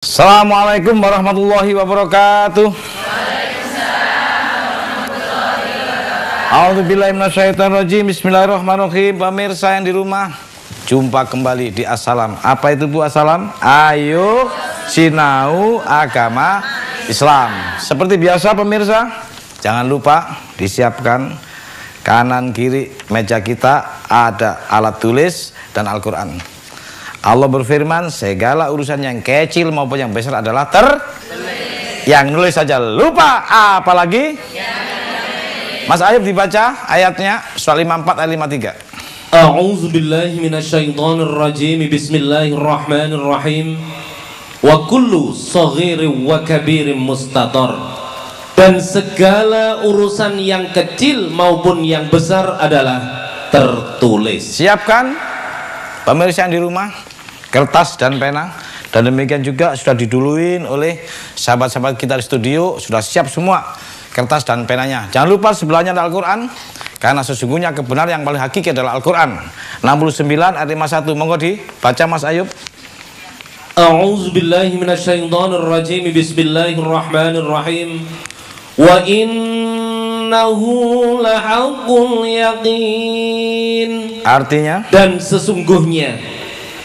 Assalamualaikum warahmatullahi wabarakatuh. A'udzubillahi minasyaitonirrajim. Bismillahirrahmanirrahim. Pemirsa yang di rumah, jumpa kembali di Assalam. Apa itu Bu Assalam? Ayo sinau agama Islam. Seperti biasa pemirsa, jangan lupa disiapkan kanan kiri meja kita ada alat tulis dan Al-Quran. Allah berfirman, segala urusan yang kecil maupun yang besar adalah yang nulis saja lupa, apalagi Mas Ayub dibaca ayatnya surah 54 ayat 53. A'udzubillahi minasyaitonirrajim. Bismillahirrahmanirrahim. Wa kullu saghirin wa kabirin mustatar. Dan segala urusan yang kecil maupun yang besar adalah tertulis. Siapkan pemirsa yang di rumah kertas dan pena, dan demikian juga sudah diduluin oleh sahabat-sahabat kita di studio, sudah siap semua kertas dan penanya. Jangan lupa sebelahnya ada Al-Quran, karena sesungguhnya kebenaran yang paling hakiki adalah Al-Quran. 69 ayat 51. Monggo dibaca Mas Ayub. A'udzubillahi minasyaitonirrajim. Bismillahirrahmanirrahim. Wa innahu lahaqqul yaqin. Artinya, dan sesungguhnya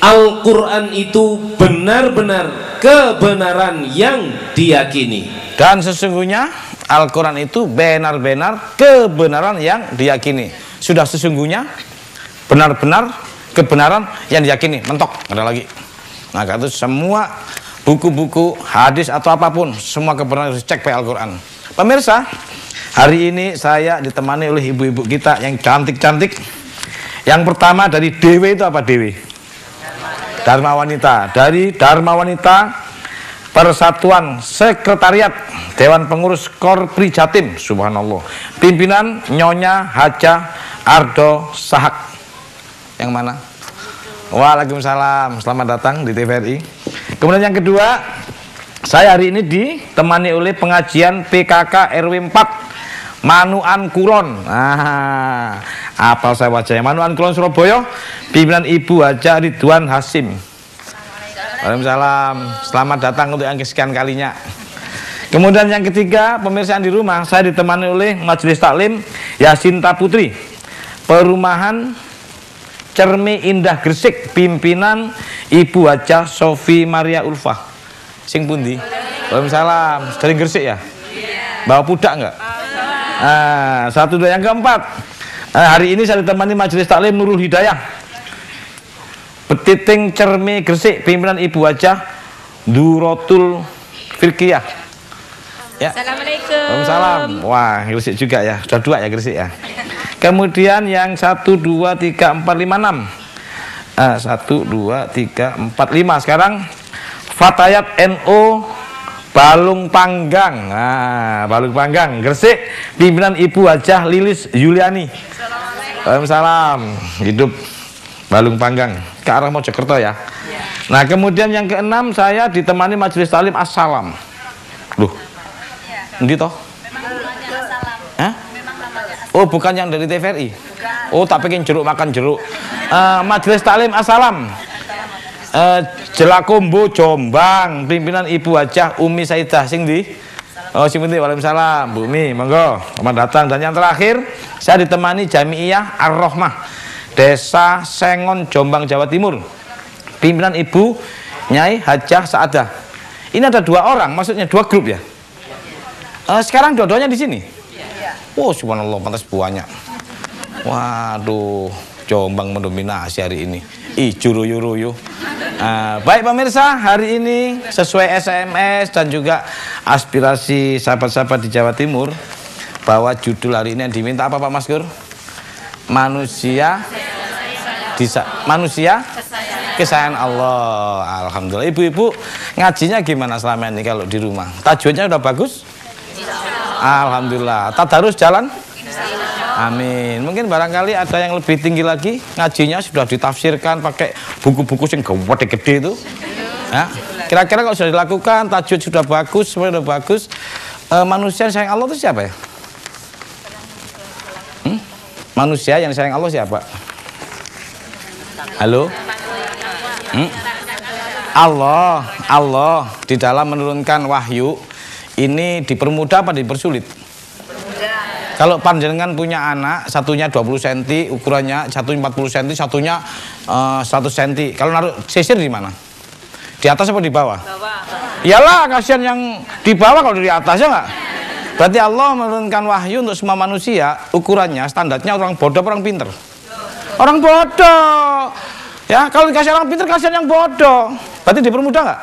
Al-Quran itu benar-benar kebenaran yang diyakini. dan sesungguhnya Al-Quran itu benar-benar kebenaran yang diyakini. Sudah sesungguhnya benar-benar kebenaran yang diyakini, mentok, ada lagi. Nah, itu semua buku-buku hadis atau apapun, semua kebenaran harus cek pakai Al-Quran. Pemirsa, hari ini saya ditemani oleh ibu-ibu kita yang cantik-cantik. Yang pertama dari Dewi, itu apa Dewi? Dharma Wanita, dari Dharma Wanita Persatuan Sekretariat Dewan Pengurus Korpri Jatim, subhanallah. Pimpinan Nyonya Haja Ardo Sahak. Yang mana? Waalaikumsalam, selamat datang di TVRI. Kemudian yang kedua, saya hari ini ditemani oleh pengajian PKK RW 4 Manuan Kulon. Apal saya wajahnya. Manuan Kulon Surabaya, pimpinan Ibu Haja Ridwan Hasim. Waalaikumsalam, selamat datang untuk yang kesekian kalinya. Kemudian yang ketiga, pemirsa yang di rumah, saya ditemani oleh Majelis Taklim Yasinta Putri, Perumahan Cermi Indah Gresik, pimpinan Ibu Haja Sofi Maria Ulfa. Sing pundi? Waalaikumsalam, dari Gresik ya? Bawa pudak enggak? Satu dua. Yang keempat, hari ini saya ditemani Majelis Taklim Nurul Hidayah, Petiting Cermi Gresik, pimpinan Ibu Haja Duratul Firqiyah. Ya. Assalamualaikum. Waalaikumsalam. Wah, Gresik juga ya. Sudah dua ya Gresik ya. Kemudian yang 1 2 3 4 5 6. 1 2 3 4 5. Sekarang Fatayat NO Balung Panggang. Balung Panggang Gresik, pimpinan Ibu Hajah Lilis Yuliani. Waalaikumsalam. Hidup Balung Panggang ke arah Mojokerto ya. Nah, kemudian yang keenam, saya ditemani Majelis Taklim Assalam. Loh, endi toh? Oh, bukan yang dari TVRI. Oh, tak pengen jeruk makan jeruk. Majelis Taklim Assalam Jelakombo Jombang, pimpinan Ibu Hajah Umi Saidah sing di. Oh, sing penting. Waalaikumsalam, Bu Umi, monggo, selamat datang. Dan yang terakhir, saya ditemani Jami'iyah Ar-Rahmah Desa Sengon Jombang Jawa Timur, pimpinan Ibu Nyai Hajah Saadah. Ini ada 2 orang, maksudnya 2 grup ya. Sekarang dua-duanya di sini. Oh, subhanallah, pantas banyak. Waduh, Jombang mendominasi hari ini. Ijo royo-royo. Baik pemirsa, hari ini sesuai SMS dan juga aspirasi sahabat-sahabat di Jawa Timur, bahwa judul hari ini yang diminta apa Pak Maskur? Manusia kesayangan Allah. Alhamdulillah. Ibu-ibu ngajinya gimana selama ini kalau di rumah? Tajwidnya udah bagus? Alhamdulillah. Tadarus jalan? Amin. Mungkin barangkali ada yang lebih tinggi lagi, ngajinya sudah ditafsirkan pakai buku-buku yang gede-gede itu. Ya. Kira-kira kalau sudah dilakukan, tajwid sudah bagus, semua sudah bagus. Manusia yang sayang Allah itu siapa ya? Manusia yang sayang Allah siapa? Halo? Allah. Allah di dalam menurunkan wahyu ini dipermudah apa dipersulit? Kalau panjenengan punya anak, satunya 20 cm ukurannya, satunya 40 cm, satunya 100 cm. Kalau naruh sisir di mana? Di atas apa di bawah? Iyalah, kasihan yang di bawah kalau di atas, ya nggak? Berarti Allah menurunkan wahyu untuk semua manusia, ukurannya, standarnya orang bodoh, orang pinter. Orang bodoh. Ya, kalau dikasih orang pinter, kasihan yang bodoh. Berarti dipermudah nggak?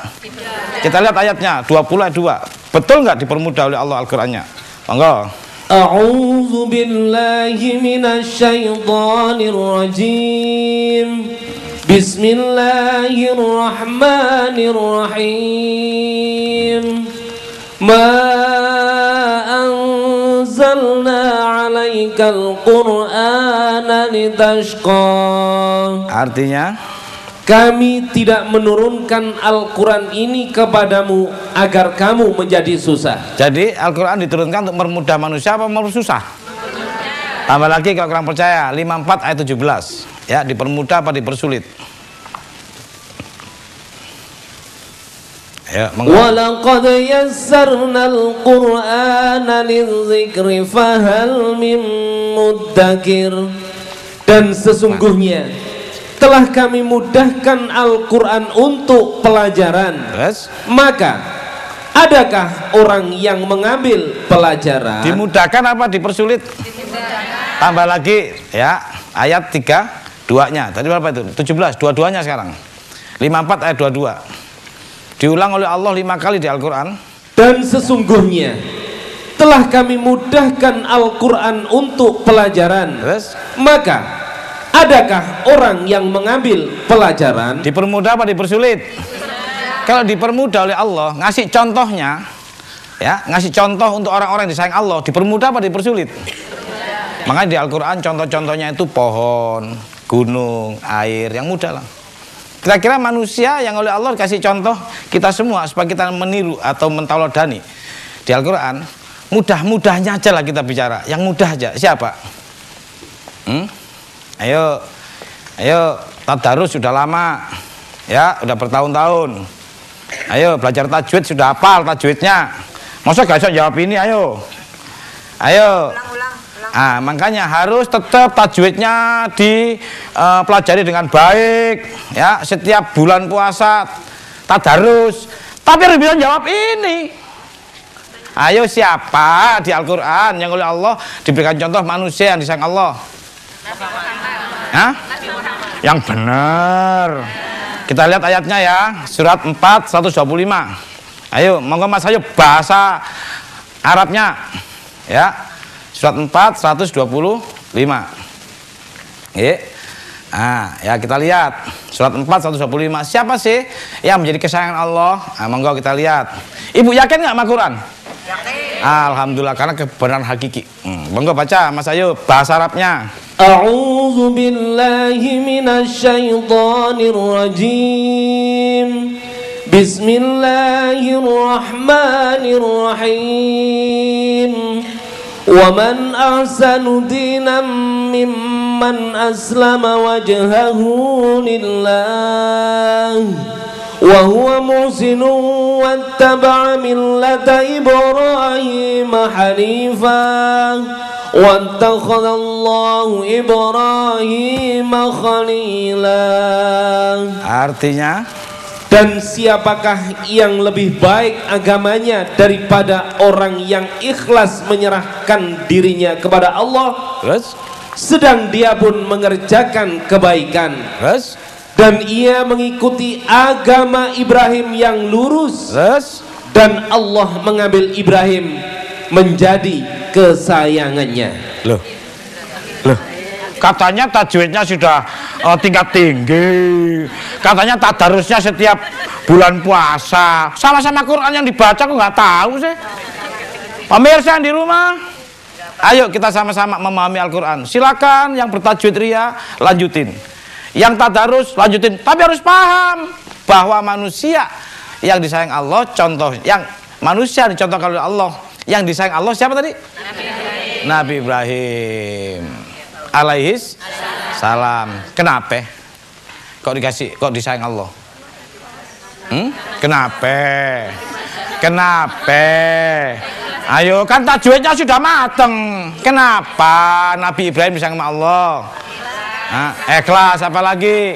Kita lihat ayatnya, 20 ayat 2. Betul nggak dipermudah oleh Allah Al-Qur'annya? Monggo. A'udzu billahi minasyaitonir rajim. Bismillahirrahmanirrahim. Ma anzalna 'alaikal qur'ana litashqa. Artinya, kami tidak menurunkan Al-Quran ini kepadamu agar kamu menjadi susah. jadi Al-Quran diturunkan untuk mempermudah manusia apa mempersusah? Tambah lagi kalau kurang percaya, 54 ayat 17. Ya, dipermudah apa dipersulit? Ya, walaqad yassarnal Qur'ana lidzikri fahal mim muddakir. Dan sesungguhnya telah kami mudahkan Al-Quran untuk pelajaran. yes. Maka adakah orang yang mengambil pelajaran? Dimudahkan apa dipersulit? Tambah lagi ya, ayat 3-2-nya. Tadi berapa itu? 17, dua-duanya sekarang. 54 ayat 22. Diulang oleh Allah 5 kali di Al-Quran. Dan sesungguhnya telah kami mudahkan Al-Quran untuk pelajaran. Terus? Maka adakah orang yang mengambil pelajaran? Dipermudah apa dipersulit? Kalau dipermudah oleh Allah, ngasih contohnya, ya, ngasih contoh untuk orang-orang yang disayang Allah, dipermudah apa dipersulit? Makanya di Al-Quran contoh-contohnya itu pohon, gunung, air, yang mudah lah. Kira-kira manusia yang oleh Allah kasih contoh kita semua supaya kita meniru atau mentauladani di Al-Quran, mudah-mudahnya aja lah kita bicara, yang mudah aja. Siapa? Ayo, tadarus sudah lama, ya, udah bertahun-tahun. Ayo belajar tajwid, sudah hafal tajwidnya. Masa gak bisa jawab ini? Ayo. Makanya harus tetap tajwidnya dipelajari dengan baik, ya. Setiap bulan puasa tadarus, tapi harus bisa jawab ini. Ayo, siapa di Al-Quran yang oleh Allah diberikan contoh manusia yang disayang Allah? Hah? Yang benar. Kita lihat ayatnya ya, surat 4 125. Ayo, monggo Mas, ayo bahasa Arabnya ya. Surat 4 125. Ya, kita lihat surat 4 125. Siapa sih yang menjadi kesayangan Allah? Monggo kita lihat. Ibu yakin nggak sama Quran? Yakin. Alhamdulillah, karena kebenaran hakiki. Monggo baca Mas Ayu bahasa Arabnya. A'udzu billahi minasyaitonir rajim. Bismillahirrahmanirrahim. Wa man ahsanu dinan mimman aslama wajhahu lillah wa huwa muhsinun wattaba'a millata Ibrahim hanifan wattakhadallahu Ibrahim khalila. Artinya, dan siapakah yang lebih baik agamanya daripada orang yang ikhlas menyerahkan dirinya kepada Allah, terus, sedang dia pun mengerjakan kebaikan, terus, dan ia mengikuti agama Ibrahim yang lurus, terus, dan Allah mengambil Ibrahim menjadi kesayangannya. Loh, katanya tajwidnya sudah tingkat tinggi, katanya tadarusnya setiap bulan puasa, sama-sama Quran yang dibaca kok nggak tahu sih. Pemirsa yang di rumah, ayo kita sama-sama memahami Al-Quran. Silakan yang bertajwid ria lanjutin, yang tadarus lanjutin, tapi harus paham bahwa manusia yang disayang Allah, contoh yang manusia dicontohkan oleh Allah, yang disayang Allah siapa tadi? Nabi Ibrahim alaihis salam. Kenapa? Kok disayang Allah? Kenapa? Kenapa? Ayo, kan tajwidnya sudah mateng. Kenapa Nabi Ibrahim bisa sama Allah? Ikhlas, apa lagi?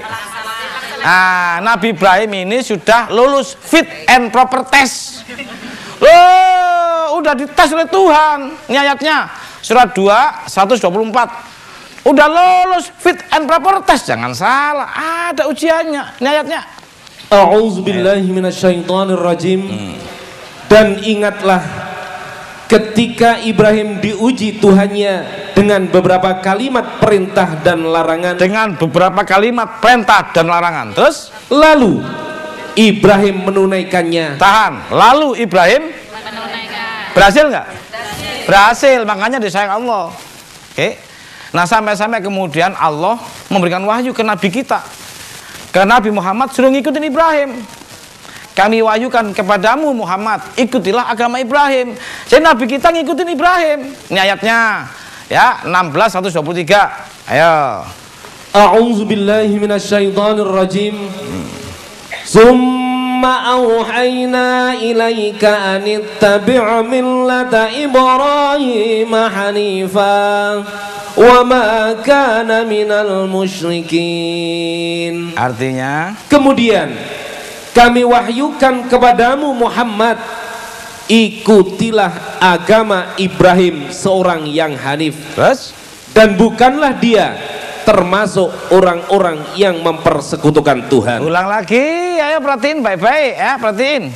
Nabi Ibrahim ini sudah lulus fit and proper test. Udah dites oleh Tuhan. Ini ayatnya surat 2 124. Udah lulus fit and proper test, jangan salah. Ada ujiannya. Ini ayatnya. A'udzubillahi minasyaitonirrajim. Dan ingatlah ketika Ibrahim diuji Tuhannya dengan beberapa kalimat perintah dan larangan. Dengan beberapa kalimat perintah dan larangan. Terus lalu Ibrahim menunaikannya. Tahan. Lalu Ibrahim menunaikan. Berhasil nggak? Berhasil. Makanya disayang Allah. Oke. Nah, sampai-sampai kemudian Allah memberikan wahyu ke Nabi kita. Ke Nabi Muhammad suruh ngikutin Ibrahim. Kami wahyukan kepadamu Muhammad, ikutilah agama Ibrahim. Jadi Nabi kita ngikutin Ibrahim. Ini ayatnya. Ya, 16 123. Ayo. A'udzubillahi minasyaitonirrajim. Summa auhayna ilaika anittabi' millata Ibrahim hanifa wa ma kana minal musyrikin. Artinya, kemudian kami wahyukan kepadamu Muhammad, ikutilah agama Ibrahim seorang yang hanif. terus? Dan bukanlah dia termasuk orang-orang yang mempersekutukan Tuhan. Ulang lagi, ayo perhatiin baik-baik ya, perhatiin.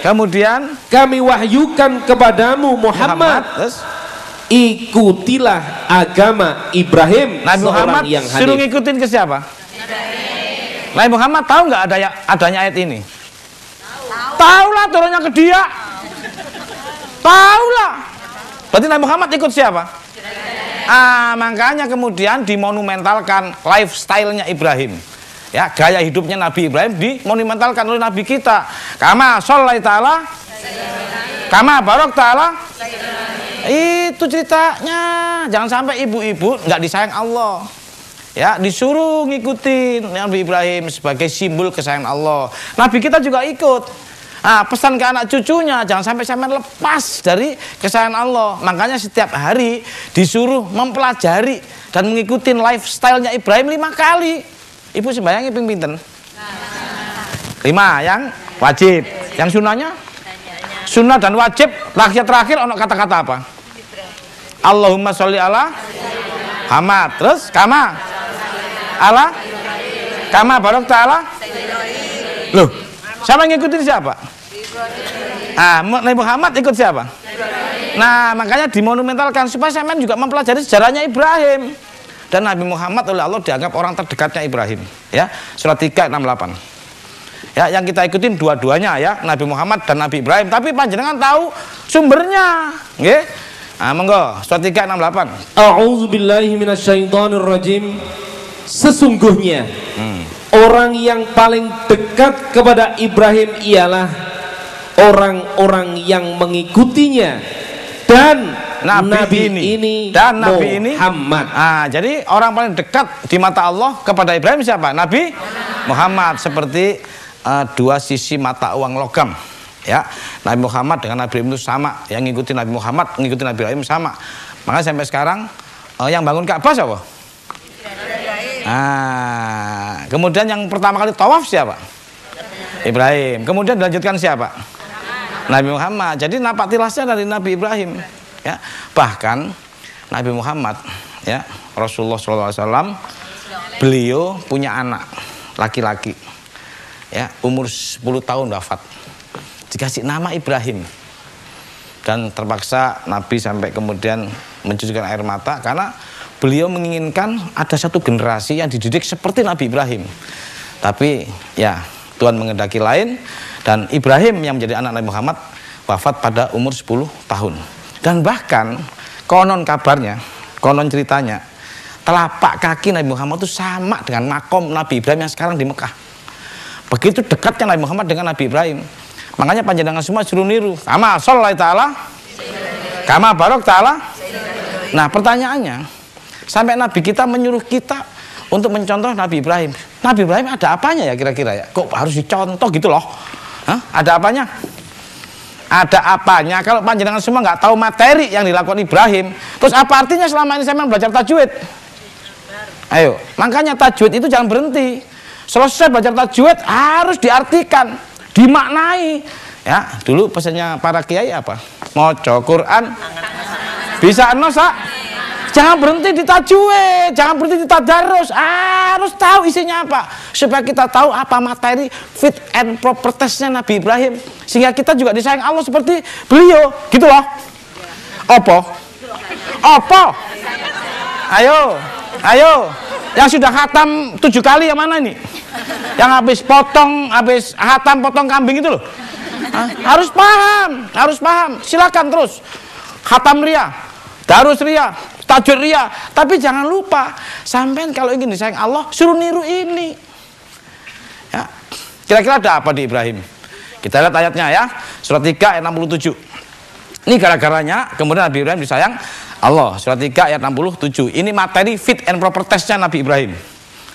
Kemudian kami wahyukan kepadamu Muhammad, terus? Ikutilah agama Ibrahim. Nabi Muhammad yang suruh ngikutin ke siapa? Nabi Muhammad tahu nggak adanya ayat ini? Tahu lah, turunnya ke dia. Tahu lah. Berarti Nabi Muhammad ikut siapa? Makanya kemudian dimonumentalkan lifestyle-nya Ibrahim. Ya, gaya hidupnya Nabi Ibrahim dimonumentalkan oleh Nabi kita. Kama sholai ta'ala, kama barok ta'ala. Itu ceritanya. Jangan sampai ibu-ibu nggak disayang Allah. Ya, disuruh ngikutin Nabi Ibrahim sebagai simbol kesayangan Allah. Nabi kita juga ikut. Pesan ke anak cucunya, jangan sampai lepas dari kesayangan Allah. Makanya setiap hari disuruh mempelajari dan mengikuti lifestyle-nya Ibrahim 5 kali. Ibu sembayangnya ping pinten? 5 yang wajib. Yang sunahnya? Sunnah dan wajib terakhir ono kata-kata apa? Allahumma sholli ala Muhammad. Terus kama ala kama barok ta'ala. Loh, siapa yang ngikutin siapa? Nabi Muhammad ikut siapa? Nah, makanya dimonumentalkan supaya sampean juga mempelajari sejarahnya Ibrahim. Dan Nabi Muhammad oleh Allah dianggap orang terdekatnya Ibrahim. Ya, surat 368. Ya, yang kita ikutin dua-duanya ya, Nabi Muhammad dan Nabi Ibrahim. Tapi panjenengan tahu sumbernya, nggih? Monggo, surat 368. A'udzubillahi minasyaitonirrajim. Sesungguhnya orang yang paling dekat kepada Ibrahim ialah orang-orang yang mengikutinya dan Nabi ini dan Nabi Muhammad. Jadi orang paling dekat di mata Allah kepada Ibrahim siapa? Nabi Muhammad. Seperti dua sisi mata uang logam. Ya, Nabi Muhammad dengan Nabi Ibrahim itu sama. Yang ngikutin Nabi Muhammad, ngikutin Nabi Ibrahim sama. Makanya sampai sekarang yang bangun Ka'bah siapa? Kemudian yang pertama kali tawaf siapa? Ibrahim. Kemudian dilanjutkan siapa? Nabi Muhammad. Jadi napak tilasnya dari Nabi Ibrahim. Ya, bahkan Nabi Muhammad, ya, Rasulullah SAW, beliau punya anak laki-laki, ya, umur 10 tahun wafat. Dikasih nama Ibrahim. Dan terpaksa Nabi sampai kemudian mencucurkan air mata karena beliau menginginkan ada satu generasi yang dididik seperti Nabi Ibrahim. Tapi ya Tuhan menghendaki lain, dan Ibrahim yang menjadi anak Nabi Muhammad wafat pada umur 10 tahun. Dan bahkan konon kabarnya, konon ceritanya, telapak kaki Nabi Muhammad itu sama dengan makom Nabi Ibrahim yang sekarang di Mekah. Begitu dekatnya Nabi Muhammad dengan Nabi Ibrahim. Makanya panjenengan semua suruh niru. Kama sholai ta'ala, kama barok ta'ala. Nah, pertanyaannya, sampai Nabi kita menyuruh kita untuk mencontoh Nabi Ibrahim. Nabi Ibrahim ada apanya ya kira-kira ya? Kok harus dicontoh gitu loh? Hah? Ada apanya? Ada apanya? Kalau panjenengan semua nggak tahu materi yang dilakukan Ibrahim, terus apa artinya selama ini saya memang belajar tajwid? Ayo, makanya tajwid itu jangan berhenti. Selesai belajar tajwid harus diartikan, dimaknai. Ya, dulu pesannya para kiai apa? Moco Quran bisa nosa. Jangan berhenti di tajwid, jangan berhenti di tadarus, harus tahu isinya apa supaya kita tahu apa materi fit and proper testnya Nabi Ibrahim, sehingga kita juga disayang Allah seperti beliau, gitu loh. Opo? Ayo, yang sudah khatam 7 kali yang mana ini? Yang habis khatam potong kambing itu loh. Harus paham, silakan terus. Khatam ria, darus ria, tajwid ria, tapi jangan lupa sampean kalau ingin disayang Allah suruh niru ini. Ya. Kira-kira ada apa di Ibrahim? Kita lihat ayatnya ya, surat 3 ayat 67. Ini gara-garanya kemudian Nabi Ibrahim disayang Allah, surat 3 ayat 67. Ini materi fit and proper testnya Nabi Ibrahim.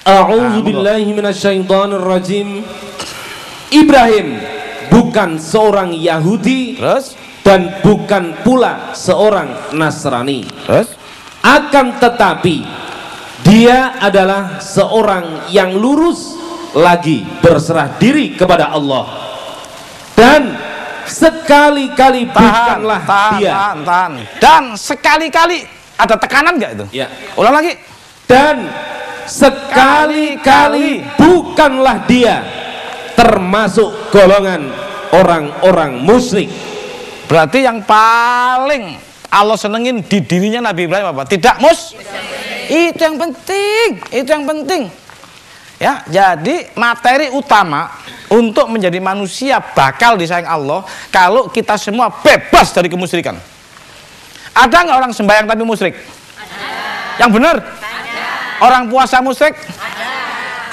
A'udzubillahi minasyaitonirrajim. Ibrahim bukan seorang Yahudi, terus, dan bukan pula seorang Nasrani. terus, akan tetapi dia adalah seorang yang lurus lagi berserah diri kepada Allah, dan sekali-kali bukanlah dia. tahan. Dan sekali-kali ada tekanan nggak itu? Ya. Ulang lagi. Dan sekali-kali bukanlah dia termasuk golongan orang-orang musyrik. Berarti yang paling Allah senengin di dirinya Nabi Ibrahim apa? Tidak itu yang penting. Ya, jadi materi utama untuk menjadi manusia bakal disayang Allah kalau kita semua bebas dari kemusyrikan. Ada nggak orang sembahyang tapi musyrik? Ada. Yang benar? Ada. Orang puasa musyrik? Ada.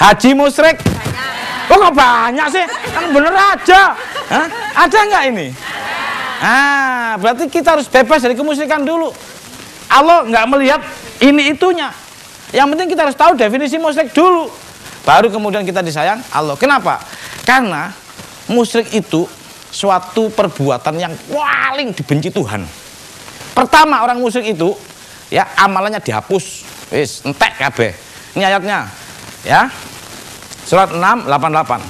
Haji musyrik? Ada. Kok banyak sih? Yang bener aja. Hah? Ada nggak ini? Berarti kita harus bebas dari kemusyrikan dulu. Allah nggak melihat ini itunya. Yang penting kita harus tahu definisi musyrik dulu. Baru kemudian kita disayang Allah. Kenapa? Karena musyrik itu suatu perbuatan yang paling dibenci Tuhan. Pertama, orang musyrik itu ya amalannya dihapus. Wis entek kabeh. Ini ayatnya. Ya. Surat 6:88.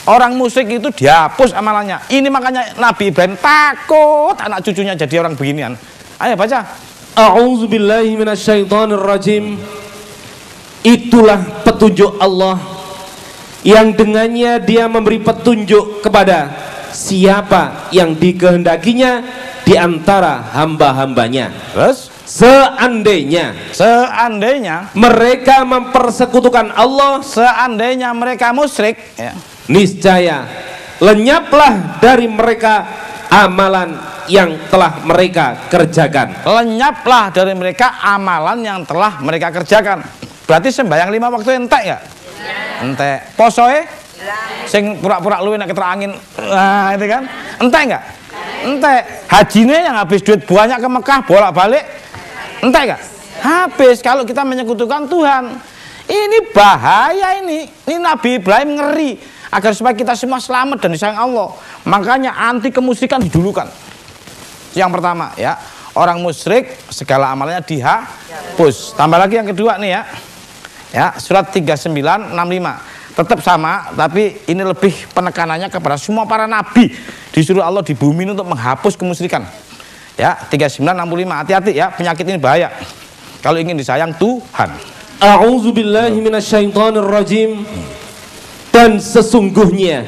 Orang musyrik itu dihapus amalannya. Ini makanya Nabi Ibrahim takut anak cucunya jadi orang beginian. Ayo baca. A'udzubillahi minasyaitonirrajim. Itulah petunjuk Allah yang dengannya dia memberi petunjuk kepada siapa yang dikehendakinya di antara hamba-hambanya. Terus? Seandainya mereka mempersekutukan Allah, seandainya mereka musyrik, ya, niscaya lenyaplah dari mereka amalan yang telah mereka kerjakan. Lenyaplah dari mereka amalan yang telah mereka kerjakan. Berarti sembahyang 5 waktu entek ya? Entek. Posoe? Sing pura-pura luwih nek ketra angin. Nah, itu kan. Entek enggak? Entek. Hajine yang habis duit banyak ke Mekah bolak-balik. Entek enggak? Habis kalau kita menyekutukan Tuhan. Ini bahaya ini. Ini Nabi Ibrahim ngeri agar supaya kita semua selamat dan disayang Allah. Makanya anti kemusyrikan didulukan. Yang pertama ya, orang musyrik segala amalnya dihapus. Tambah lagi yang kedua nih ya. Ya, surat 39:65. Tetap sama, tapi ini lebih penekanannya kepada semua para nabi disuruh Allah di bumi ini untuk menghapus kemusyrikan. Ya, 39:65. Hati-hati ya, penyakit ini bahaya. Kalau ingin disayang Tuhan. A'udzubillahi minasyaitonirrajim. Dan sesungguhnya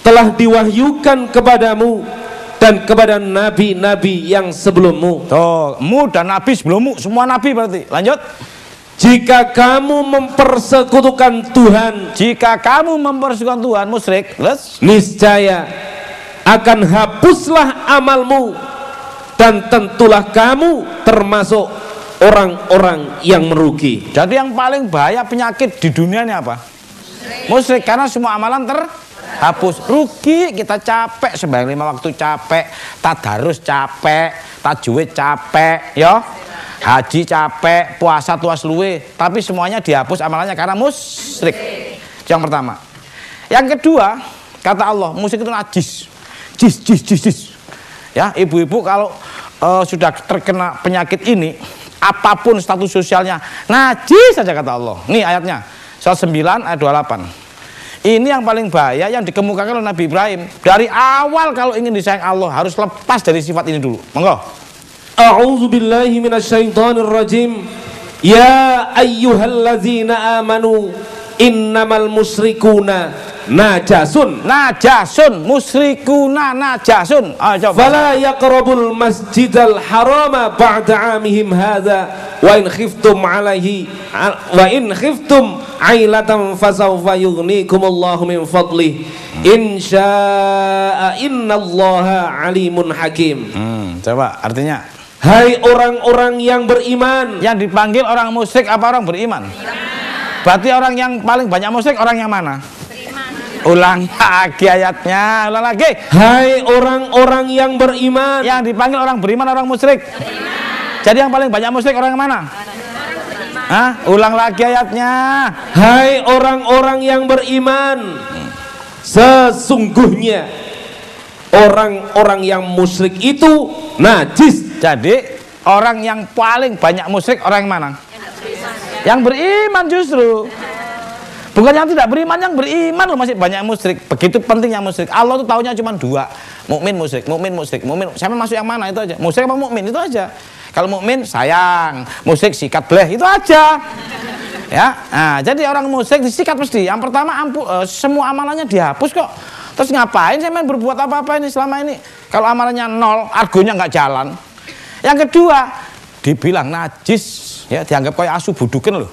telah diwahyukan kepadamu dan kepada nabi-nabi yang sebelummu. Tuh, mu dan nabi sebelummu, semua nabi berarti. Lanjut. Jika kamu mempersekutukan Tuhan, musyrik, niscaya akan hapuslah amalmu dan tentulah kamu termasuk orang-orang yang merugi. Jadi yang paling bahaya penyakit di dunia ini apa? Musyrik, karena semua amalan terhapus. Rugi, kita capek sembahyang 5 waktu capek, tadarus capek, tajwid capek, ya. Haji capek, puasa tuas luwe, tapi semuanya dihapus amalannya karena musyrik. Yang pertama. Yang kedua, kata Allah, musyrik itu najis. Jis. Ya, ibu-ibu kalau sudah terkena penyakit ini, apapun status sosialnya, najis saja kata Allah. Nih ayatnya, surat 9 ayat 28. Ini yang paling bahaya yang dikemukakan oleh Nabi Ibrahim. Dari awal kalau ingin disayang Allah harus lepas dari sifat ini dulu. Monggo. A'udzu billahi minasyaitonir rajim. Ya ayyuhallazina amanu innamal musyrikuna najasun. Musyrikuna najasun. Fala yaqrabul masjidal harama ba'da 'amihim hadza wa in khiftum ailatan fasawfa yughnikumullahu min fadlih insya'a innallaha alimun hakim. Coba artinya, hai orang-orang yang beriman. Yang dipanggil orang musyrik apa orang beriman? Berarti orang yang paling banyak musyrik orang yang mana? Ulang lagi ayatnya, ulang lagi. Hai orang-orang yang beriman. Yang dipanggil orang beriman orang musyrik. Jadi yang paling banyak musyrik orang yang mana? Hah? Ulang lagi ayatnya. Hai orang-orang yang beriman, sesungguhnya orang-orang yang musyrik itu najis. Jadi orang yang paling banyak musyrik orang yang mana? Yang beriman justru. Bukan yang tidak beriman, yang beriman loh masih banyak musyrik. Begitu pentingnya musyrik. Allah tuh taunya cuma dua, mukmin musyrik. Siapa masuk yang mana itu aja. Musyrik apa mukmin itu aja. Kalau mukmin sayang, musyrik sikat bleh itu aja. Ya, nah, jadi orang musyrik disikat mesti. Yang pertama semua amalannya dihapus kok. Terus ngapain saya main berbuat apa-apa ini selama ini? Kalau amalannya nol, argonya nggak jalan. Yang kedua, dibilang najis, ya dianggap kayak asu buduken loh.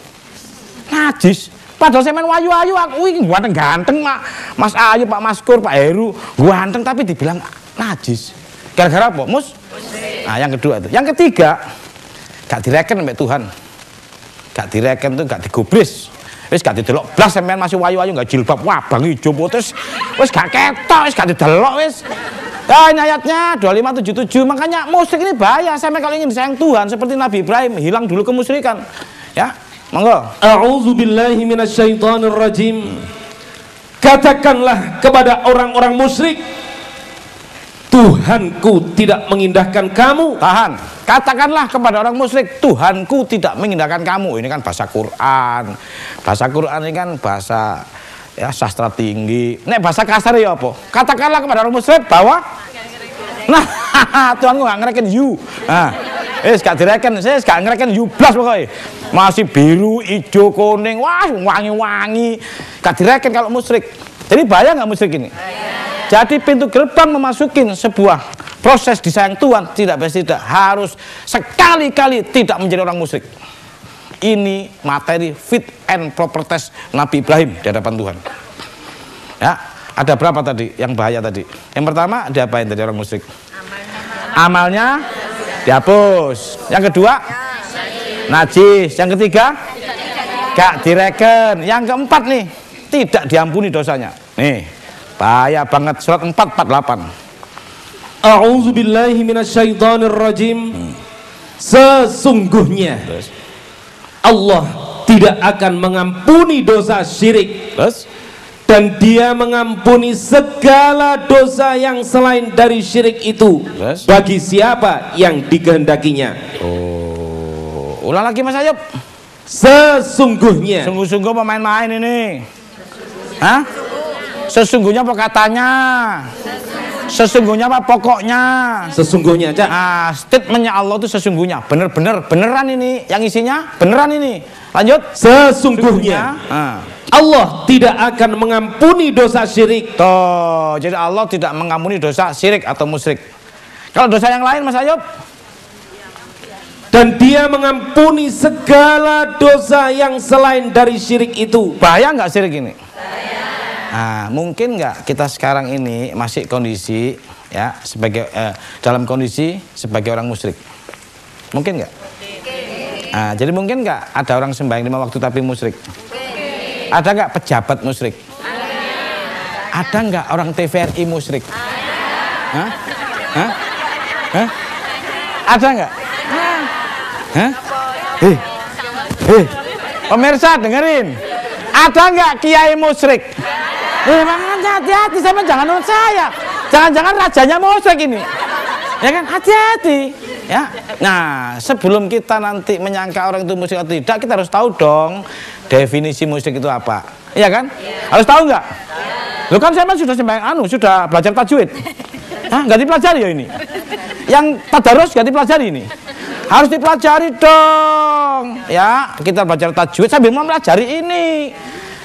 Najis. Padahal saya main wayu-wayu, aku ini ganteng Mas Ayu, Pak Maskur, Pak Heru, ganteng tapi dibilang najis. Gara-gara apa? Nah, yang kedua itu. Yang ketiga, gak direken sampai Tuhan. Gak direken tuh gak digubris. Wis gak didelok blas sampean masih wayu-wayu gak jilbab wabang ijo putus. Wis gak ketok, wis gak didelok wis. Ya, ini ayatnya 2577. Makanya musyrik ini bahaya. Sampai kalau ingin disayang Tuhan seperti Nabi Ibrahim, hilang dulu kemusyrikan. Ya. Monggo. A'udzu billahi minasyaitonir rajim. Katakanlah kepada orang-orang musyrik, Tuhanku tidak mengindahkan kamu. Tahan. Katakanlah kepada orang musyrik, Tuhanku tidak mengindahkan kamu. Ini kan bahasa Quran. Bahasa Quran ini kan bahasa ya sastra tinggi. Nek bahasa kasar ya apa? Katakanlah kepada orang musyrik bahwa Tuhanku nggak ngereken you. Nah, gak direken, saya gak ngereken you blas pokoknya. Masih biru, hijau, kuning, wah wangi-wangi. Gak direken kalau musyrik. Jadi bahaya nggak musyrik ini? Jadi pintu gerbang memasukin sebuah proses disayang Tuhan tidak harus sekali-kali tidak menjadi orang musyrik. Ini materi fit and proper test Nabi Ibrahim di hadapan Tuhan. Ya, ada berapa tadi yang bahaya tadi? Yang pertama diapain tadi orang musyrik? Amalnya dihapus. Yang kedua najis. Yang ketiga gak direken. Yang keempat nih tidak diampuni dosanya. Nih bahaya banget. Surat 448. A'udzu billahi minasyaitonir rajim. Sesungguhnya Allah tidak akan mengampuni dosa syirik. Dan dia mengampuni segala dosa yang selain dari syirik itu bagi siapa yang dikehendakinya. Ulang lagi Mas Ayub. Sesungguhnya. Sungguh-sungguh pemain-main ini. Hah? Sesungguhnya apa katanya? Sesungguhnya apa pokoknya? Sesungguhnya aja. Statementnya Allah itu sesungguhnya. Beneran ini. Yang isinya beneran ini. Lanjut. Sesungguhnya. Allah tidak akan mengampuni dosa syirik. Tuh, jadi Allah tidak mengampuni dosa syirik atau musyrik. Kalau dosa yang lain Mas Ayub? Dan dia mengampuni segala dosa yang selain dari syirik itu. Bahaya nggak syirik ini? Bahaya. Nah, mungkin nggak kita sekarang ini masih kondisi ya sebagai dalam kondisi sebagai orang musyrik? Mungkin nggak? Nah, jadi mungkin nggak ada orang sembahyang 5 waktu tapi musyrik? Ada nggak pejabat musyrik? Ada nggak orang TVRI musyrik? Ada nggak? Hah? Pemirsa dengerin. Ada nggak kiai musyrik? Makanya hati-hati, sama jangan menurut saya. Jangan-jangan rajanya musyrik ini. Ya kan, hati-hati. Ya. Nah, sebelum kita nanti menyangka orang itu musyrik atau tidak, kita harus tahu dong definisi musyrik itu apa. Iya kan? Harus tahu nggak? Lo kan saya sudah sudah belajar tajwid. Hah, nggak dipelajari ya ini? Yang tadarus nggak dipelajari ini? Harus dipelajari dong. Ya, kita belajar tajwid sambil mempelajari ini.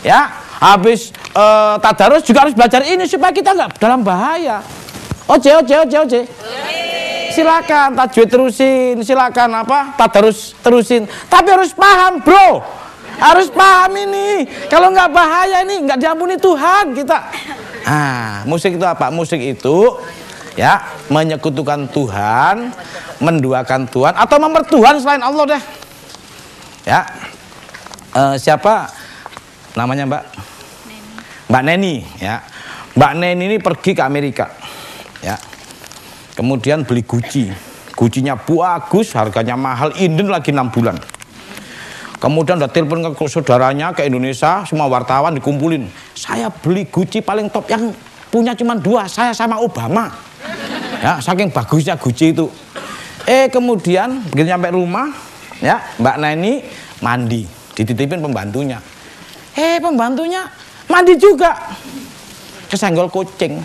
Ya, habis tadarus juga harus belajar ini supaya kita nggak dalam bahaya. Oce. Silakan tajwid terusin, silakan tadarus terusin. Tapi harus paham, bro. Harus paham ini. Kalau nggak bahaya ini nggak diampuni Tuhan kita. Musyrik itu apa? Musyrik itu ya menyekutukan Tuhan, menduakan Tuhan atau mempertuhan selain Allah deh. Ya. Siapa namanya Mbak? Mbak Neni ya. Mbak Neni ini pergi ke Amerika. Ya. Kemudian beli Gucci. Gucci-nya bagus, harganya mahal, inden lagi 6 bulan. Kemudian udah telepon ke saudaranya ke Indonesia, semua wartawan dikumpulin. Saya beli Gucci paling top, yang punya cuma 2, saya sama Obama. Ya, saking bagusnya Gucci itu. Kemudian begitu nyampe rumah, ya Mbak Neni mandi, dititipin pembantunya. Pembantunya mandi juga, kesenggol kucing,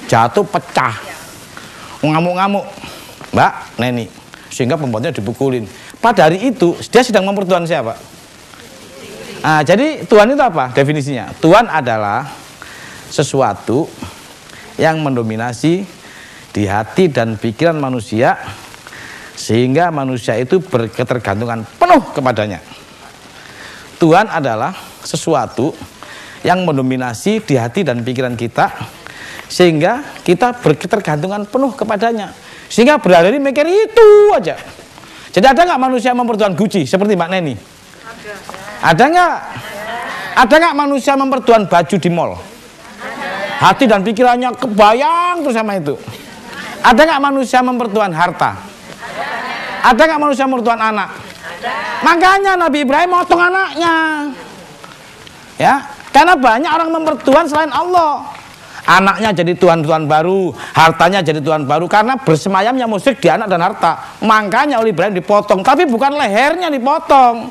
jatuh pecah, ngamuk-ngamuk Mbak Neni, sehingga pembantunya dipukulin. Pada hari itu dia sedang mempertuhan siapa? Jadi Tuhan itu apa definisinya? Tuhan adalah sesuatu yang mendominasi di hati dan pikiran manusia sehingga manusia itu berketergantungan penuh kepadanya. Tuhan adalah sesuatu yang mendominasi di hati dan pikiran kita sehingga kita berketergantungan penuh kepadanya, sehingga berhari-hari mikir itu aja. Jadi ada nggak manusia mempertuhan Gucci seperti Mbak Neni? Ada nggak? Ada nggak manusia mempertuhan baju di mall? Hati dan pikirannya kebayang terus sama itu. Ada nggak manusia mempertuhan harta? Ada nggak manusia mempertuhan anak? Makanya Nabi Ibrahim motong anaknya. Ya, karena banyak orang mempertuhan selain Allah. Anaknya jadi tuhan-tuhan baru, hartanya jadi tuhan baru, karena bersemayamnya musyrik di anak dan harta. Makanya oleh Ibrahim dipotong, tapi bukan lehernya dipotong.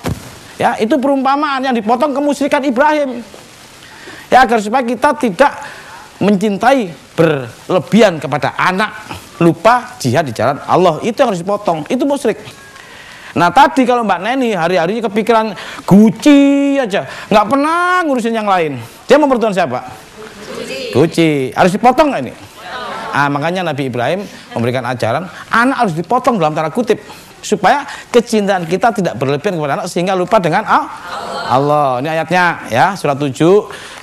Ya, itu perumpamaan yang dipotong kemusyrikan Ibrahim. Ya, agar supaya kita tidak mencintai berlebihan kepada anak, lupa jihad di jalan Allah. Itu yang harus dipotong, itu musyrik. Nah tadi kalau Mbak Neni hari-harinya kepikiran Gucci aja, nggak pernah ngurusin yang lain. Dia mempertuhan siapa? Gucci. Harus dipotong nggak ini? Makanya Nabi Ibrahim memberikan ajaran anak harus dipotong dalam tanda kutip supaya kecintaan kita tidak berlebihan kepada anak sehingga lupa dengan Allah. Ini ayatnya ya, surat 7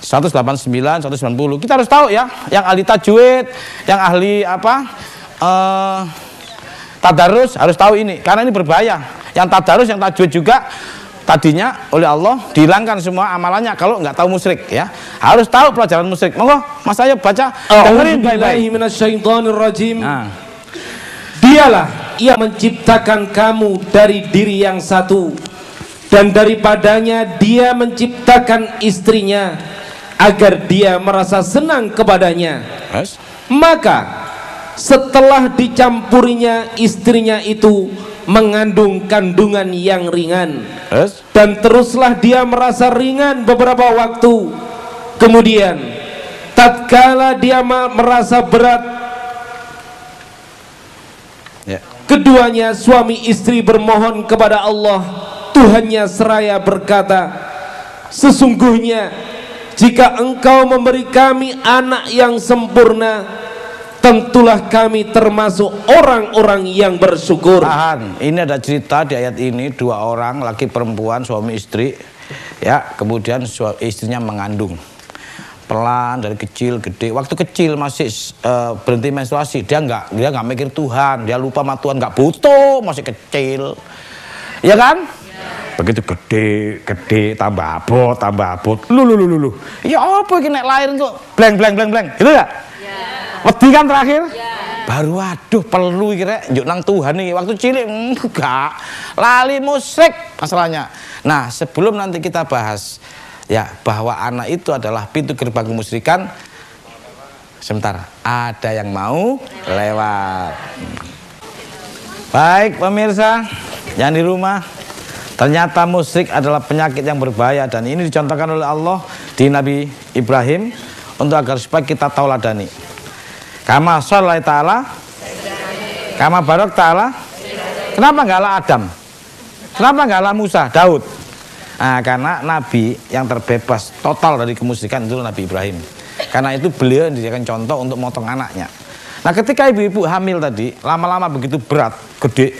189 190. Kita harus tahu ya, yang ahli tajwid, yang ahli tadarus harus tahu ini karena ini berbahaya. Yang tadarus, yang tajwid juga tadinya oleh Allah dihilangkan semua amalannya kalau nggak tahu musyrik ya. Harus tahu pelajaran musyrik. Monggo Mas Ayo baca, dengerin baik-baik. Dialah yang menciptakan kamu dari diri yang satu, dan daripadanya dia menciptakan istrinya agar dia merasa senang kepadanya. Maka setelah dicampurinya istrinya itu mengandung kandungan yang ringan, dan teruslah dia merasa ringan beberapa waktu. Kemudian tatkala dia merasa berat, keduanya suami istri bermohon kepada Allah Tuhannya seraya berkata, sesungguhnya jika engkau memberi kami anak yang sempurna, tentulah kami termasuk orang-orang yang bersyukur. Tahan, ini ada cerita di ayat ini, 2 orang laki perempuan suami istri ya, kemudian istrinya mengandung pelan dari kecil gede. Waktu kecil masih berhenti menstruasi, dia nggak mikir Tuhan, dia lupa sama Tuhan, nggak butuh, masih kecil ya kan. Begitu gede tambah abot lu ya apa ini nek lahir kok blank gitu ya. Wedi kan terakhir? Baru aduh perlu kira njuk nang Tuhan nih waktu cilik enggak. Lali musyrik masalahnya. Nah, sebelum nanti kita bahas ya bahwa anak itu adalah pintu gerbang kemusyrikan. Sebentar, ada yang mau lewat. Baik pemirsa yang di rumah, ternyata musyrik adalah penyakit yang berbahaya dan ini dicontohkan oleh Allah di Nabi Ibrahim untuk agar supaya kita tauladani. Kama sholai ta'ala, kama barok ta'ala. Kenapa enggak lah Adam? Kenapa enggak lah Musa, Daud? Nah, karena Nabi yang terbebas total dari kemusyrikan itu Nabi Ibrahim. Karena itu beliau dijadikan contoh untuk motong anaknya. Nah, ketika ibu-ibu hamil tadi, lama-lama begitu berat, gede.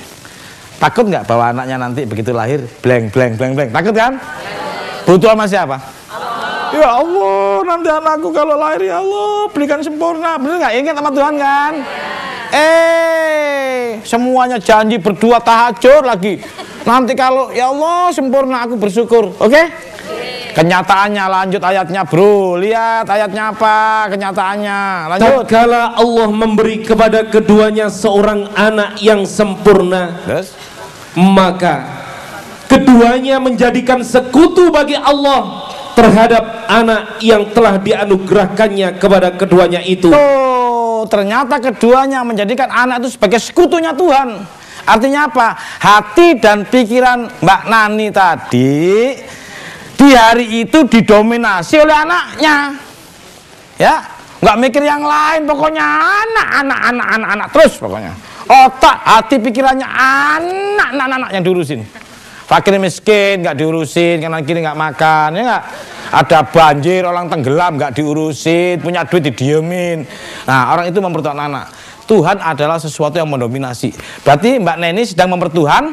Takut nggak bahwa anaknya nanti begitu lahir, bleng. Takut kan? Butuh sama siapa? Allah. Ya Allah, nanti anakku kalau lahir ya Allah, berikan sempurna. Bener nggak? Ingat sama Tuhan kan? Semuanya janji berdua tahajud lagi. Nanti kalau ya Allah sempurna aku bersyukur. Oke? Kenyataannya lanjut ayatnya bro. Lihat ayatnya apa kenyataannya. Lanjut. Tatkala Allah memberi kepada keduanya seorang anak yang sempurna, maka keduanya menjadikan sekutu bagi Allah terhadap anak yang telah dianugerahkannya kepada keduanya itu. Oh, ternyata keduanya menjadikan anak itu sebagai sekutunya Tuhan. Artinya apa? Hati dan pikiran Mbak Nani tadi di hari itu didominasi oleh anaknya, ya, nggak mikir yang lain, pokoknya anak terus pokoknya. Otak, hati, pikirannya anak yang diurusin. Fakir miskin nggak diurusin, kanan kiri nggak makan, ya nggak. Ada banjir, orang tenggelam nggak diurusin, punya duit didiemin. Nah, orang itu mempertuhan anak. Tuhan adalah sesuatu yang mendominasi. Berarti Mbak Neni sedang mempertuhan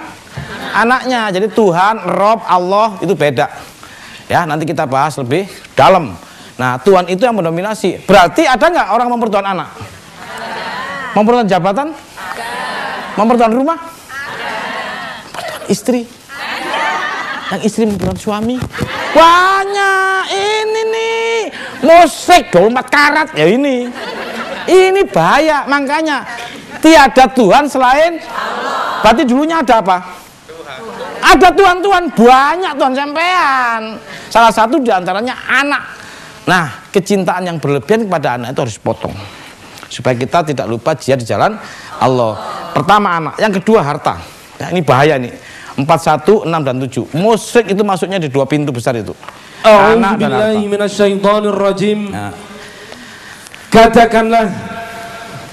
anaknya. Jadi Tuhan, Rob, Allah itu beda. Ya, nanti kita bahas lebih dalam. Nah, Tuhan itu yang mendominasi. Berarti ada nggak orang mempertuhan anak? Ada. Mempertuhan jabatan? Ada. Mempertuhan rumah? Ada. Mempertuhan istri? Ada. Yang istri mempertuhan suami? Banyak. Ini nih musik 24 karat ya ini. Ini bahaya. Makanya tiada Tuhan selain Allah. Berarti dulunya ada apa? Ada Tuhan-Tuhan, banyak Tuhan sampean. Salah satu diantaranya anak. Nah, kecintaan yang berlebihan kepada anak itu harus potong, supaya kita tidak lupa jihad di jalan Allah. Pertama anak, yang kedua harta. Ya, ini bahaya nih. 4, 1, 6 dan 7. Musyrik itu masuknya di 2 pintu besar itu. Anak dan harta. Nah. Katakanlah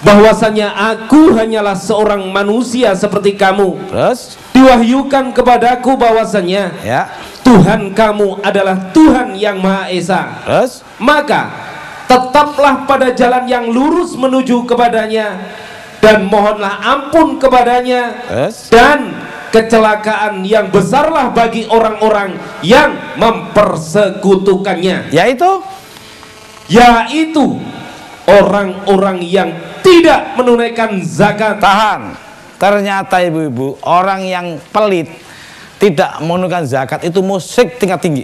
bahwasanya aku hanyalah seorang manusia seperti kamu. Terus diwahyukan kepadaku bahwasanya ya, Tuhan kamu adalah Tuhan yang Maha Esa. Terus maka tetaplah pada jalan yang lurus menuju kepadanya dan mohonlah ampun kepadanya. Terus dan kecelakaan yang besarlah bagi orang-orang yang mempersekutukannya, yaitu orang-orang yang tidak menunaikan zakat. Tahan. Ternyata ibu-ibu, orang yang pelit tidak menunaikan zakat itu musyrik tingkat tinggi.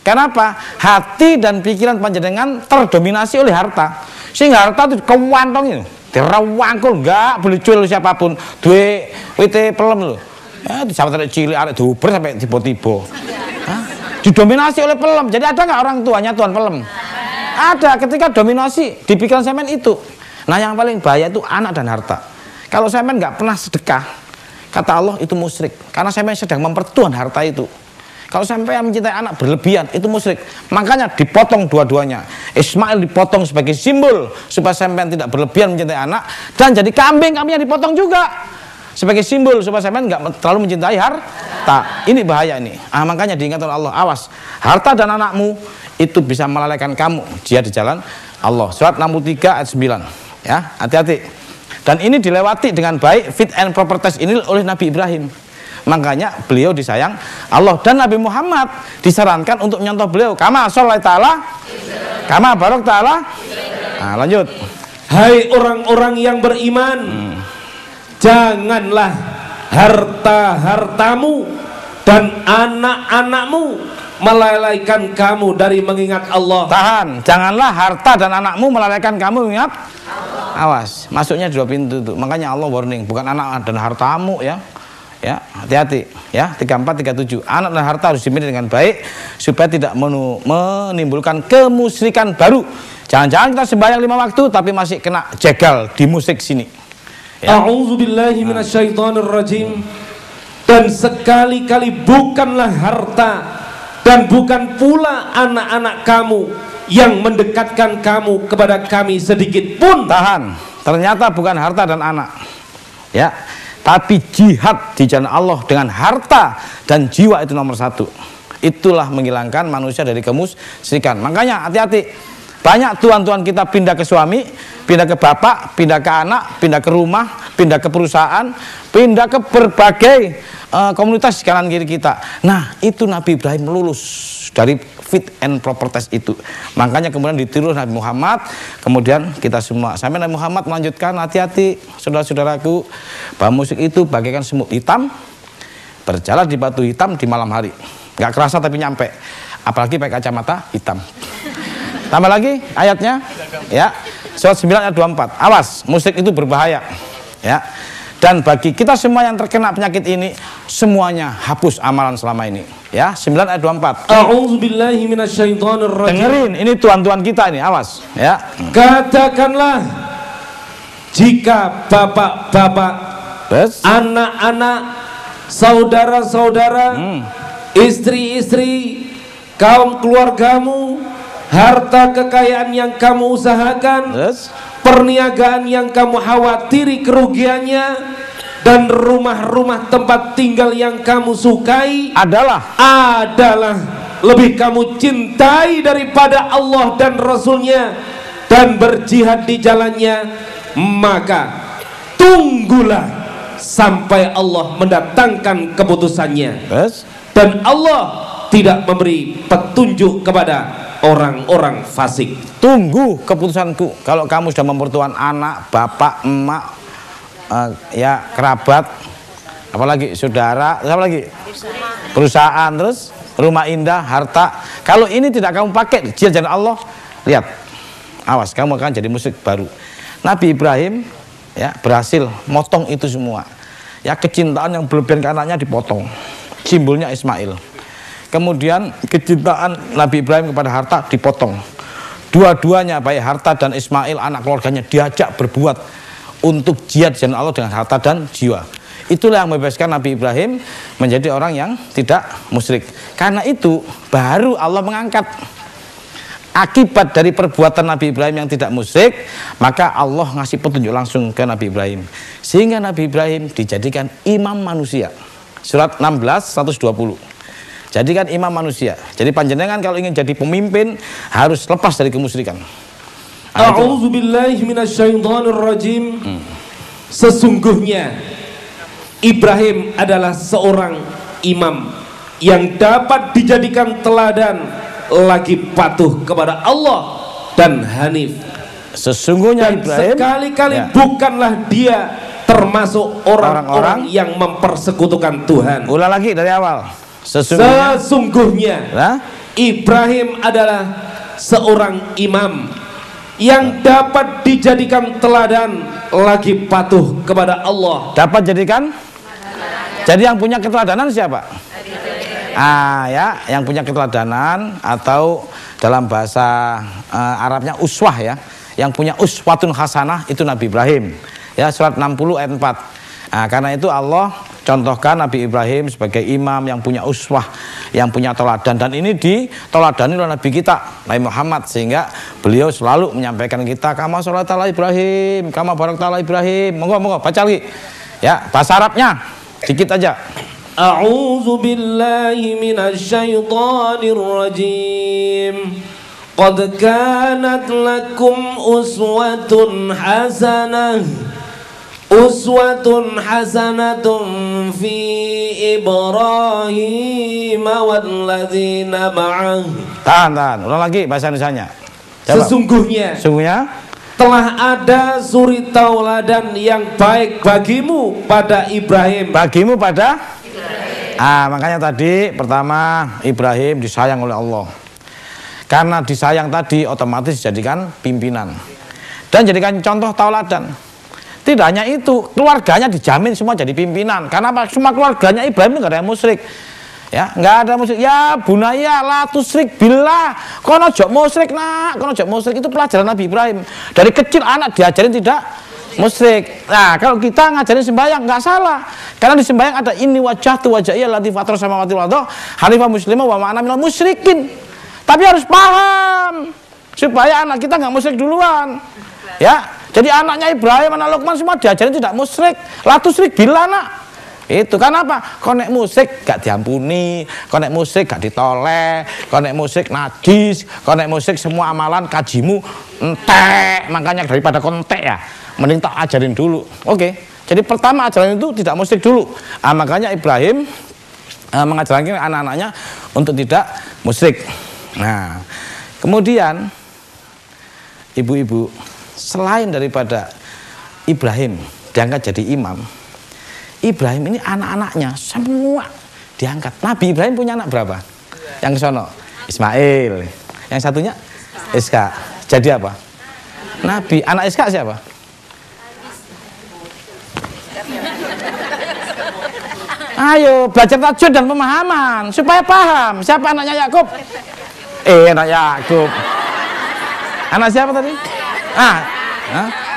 Kenapa? Hati dan pikiran panjenengan terdominasi oleh harta. Sehingga harta itu kewantong, dirawangkul, enggak boleh jual siapapun. Duwe wite pelem lho. Ya, di sahabat cilik arek duber sampai tiba-tiba. Didominasi oleh pelem. Jadi ada nggak orang tuanya tuan pelem? Ada. Ketika dominasi di pikiran semen itu. Nah, yang paling bahaya itu anak dan harta. Kalau semen nggak pernah sedekah, kata Allah itu musyrik. Karena semen sedang mempertuhan harta itu. Kalau sampai yang mencintai anak berlebihan itu musyrik. Makanya dipotong dua-duanya. Ismail dipotong sebagai simbol supaya sampean tidak berlebihan mencintai anak, dan jadi kambingnya dipotong juga sebagai simbol supaya sampean nggak terlalu mencintai harta. Ini bahaya ini. Makanya diingatkan Allah, awas, harta dan anakmu itu bisa melalaikan kamu jihad di jalan Allah. Surat 63 ayat 9. Ya, hati-hati. Dan ini dilewati dengan baik, fit and proper test ini oleh Nabi Ibrahim. Makanya beliau disayang Allah, dan Nabi Muhammad disarankan untuk nyontoh beliau. Kama sholai ta'ala, kama barok ta'ala. Nah, lanjut. Hai orang-orang yang beriman, janganlah harta-hartamu dan anak-anakmu melalaikan kamu dari mengingat Allah. Tahan, janganlah harta dan anakmu melalaikan kamu mengingat awas, masuknya 2 pintu tuh. Makanya Allah warning, bukan anak dan hartamu ya. Ya, hati-hati ya. 34 37. Anak dan harta harus dimiliki dengan baik supaya tidak menimbulkan kemusyrikan baru. Jangan-jangan kita sembahyang 5 waktu tapi masih kena jegal di musik sini. Ya. A'udzubillahi minasyaitonirrajim. Dan sekali-kali bukanlah harta dan bukan pula anak-anak kamu yang mendekatkan kamu kepada kami sedikit pun. Tahan. Ternyata bukan harta dan anak. Ya. Tapi jihad di jalan Allah dengan harta dan jiwa itu nomor 1. Itulah menghilangkan manusia dari kemusyrikan. Makanya hati-hati. Banyak tuan-tuan kita pindah ke suami, pindah ke bapak, pindah ke anak, pindah ke rumah, pindah ke perusahaan, pindah ke berbagai komunitas di kanan kiri kita. Nah, itu Nabi Ibrahim lulus dari fit and proper test itu. Makanya kemudian ditiru Nabi Muhammad. Kemudian kita semua sampai Nabi Muhammad melanjutkan, hati-hati saudara-saudaraku, bahwa musik itu bagaikan semut hitam berjalan di batu hitam di malam hari. Nggak kerasa tapi nyampe. Apalagi pakai kacamata hitam. Tambah lagi ayatnya, ya, surat 9 ayat 24. Awas, musik itu berbahaya, ya. Dan bagi kita semua yang terkena penyakit ini, semuanya hapus amalan selama ini, ya. 9 ayat 24. A'udzubillahi minasyaitonirrajim. Dengerin, ini tuan-tuan kita ini, awas, ya. Katakanlah, jika bapak-bapak, anak-anak, saudara-saudara, istri-istri, kaum keluargamu, harta kekayaan yang kamu usahakan, perniagaan yang kamu khawatiri kerugiannya, dan rumah-rumah tempat tinggal yang kamu sukai adalah lebih kamu cintai daripada Allah dan Rasulnya dan berjihad di jalannya, maka tunggulah sampai Allah mendatangkan keputusannya. Dan Allah tidak memberi petunjuk kepada orang-orang fasik. Tunggu keputusanku. Kalau kamu sudah mempertuan anak, bapak, emak, ya kerabat, apalagi saudara, apalagi perusahaan, terus rumah indah, harta. Kalau ini tidak kamu pakai jihad jalan Allah, lihat, awas, kamu akan jadi musyrik baru. Nabi Ibrahim ya berhasil motong itu semua. Ya, kecintaan yang berlebihan ke anaknya dipotong. Simbolnya Ismail. Kemudian kecintaan Nabi Ibrahim kepada harta dipotong. Dua-duanya baik harta dan Ismail anak keluarganya diajak berbuat untuk jihad jalan Allah dengan harta dan jiwa. Itulah yang membebaskan Nabi Ibrahim menjadi orang yang tidak musyrik. Karena itu baru Allah mengangkat akibat dari perbuatan Nabi Ibrahim yang tidak musyrik, maka Allah ngasih petunjuk langsung ke Nabi Ibrahim. Sehingga Nabi Ibrahim dijadikan imam manusia. Surat 16 120. Jadikan imam manusia. Jadi panjenengan kalau ingin jadi pemimpin harus lepas dari kemusyrikan. A'udzubillahi minasyaitonirrajim. Sesungguhnya Ibrahim adalah seorang imam yang dapat dijadikan teladan, lagi patuh kepada Allah dan hanif. Sesungguhnya dan Ibrahim sekali-kali bukanlah dia termasuk orang-orang yang mempersekutukan Tuhan. Ulang lagi dari awal. Sesungguhnya Ibrahim adalah seorang imam yang dapat dijadikan teladan, lagi patuh kepada Allah. Dapat jadikan? Jadi yang punya keteladanan siapa? Ya, yang punya keteladanan atau dalam bahasa Arabnya uswah ya. Yang punya uswatun hasanah itu Nabi Ibrahim. Ya, surat 60 ayat 4. Karena itu Allah contohkan Nabi Ibrahim sebagai imam yang punya uswah, yang punya teladan, dan ini diteladani oleh Nabi kita Nabi Muhammad, sehingga beliau selalu menyampaikan kita kama sholat ala Ibrahim, kama barak ala Ibrahim. Monggo baca lagi ya, bahasa Arabnya dikit aja. A'udzu billahi minasyaitonir rajim. Qad kanat lakum uswatun hasanatun fi Ibrahim walladzina ma'ah. Tahan, ulang lagi bahasa Indonesianya. Sesungguhnya telah ada suri tauladan yang baik bagimu pada Ibrahim. Bagimu pada Ibrahim. Makanya tadi pertama Ibrahim disayang oleh Allah. Karena disayang tadi otomatis dijadikan pimpinan. dan jadikan contoh tauladan. Tidak hanya itu, keluarganya dijamin semua jadi pimpinan. Karena apa? Semua keluarganya Ibrahim itu nggak ada yang musyrik. Ya, nggak ada musyrik. Ya bunaya la tusyrik billah. Kono jok musyrik nak, kono jok musyrik, itu pelajaran Nabi Ibrahim. Dari kecil anak diajarin tidak musyrik. Nah, kalau kita ngajarin sembahyang nggak salah. Karena di sembahyang ada inni wajjahtu wajhiya lillati fatara samawati wal arda hanifan musliman wa ma ana minal musyrikin. Tapi harus paham supaya anak kita nggak musyrik duluan. Ya, jadi anaknya Ibrahim, anak Luqman semua diajarin tidak musyrik. La tusyrik billah nak. Itu kan apa? Konek musik gak diampuni, konek musik gak ditoleh, konek musik najis, konek musik semua amalan kajimu entek. Makanya daripada kontek ya, mending tak ajarin dulu. Oke. Jadi pertama ajaran itu tidak musik dulu. Makanya Ibrahim mengajarkan anak-anaknya untuk tidak musik. Nah, kemudian ibu-ibu, selain daripada Ibrahim diangkat jadi imam, Ibrahim ini anak-anaknya semua diangkat. Nabi Ibrahim punya anak berapa? Yang sono Ismail, yang satunya Ishak. Jadi apa? Nabi. Anak Ishak siapa? Ayo belajar tajwid dan pemahaman supaya paham siapa anaknya Yakub. Anak Yakub. Anak siapa tadi?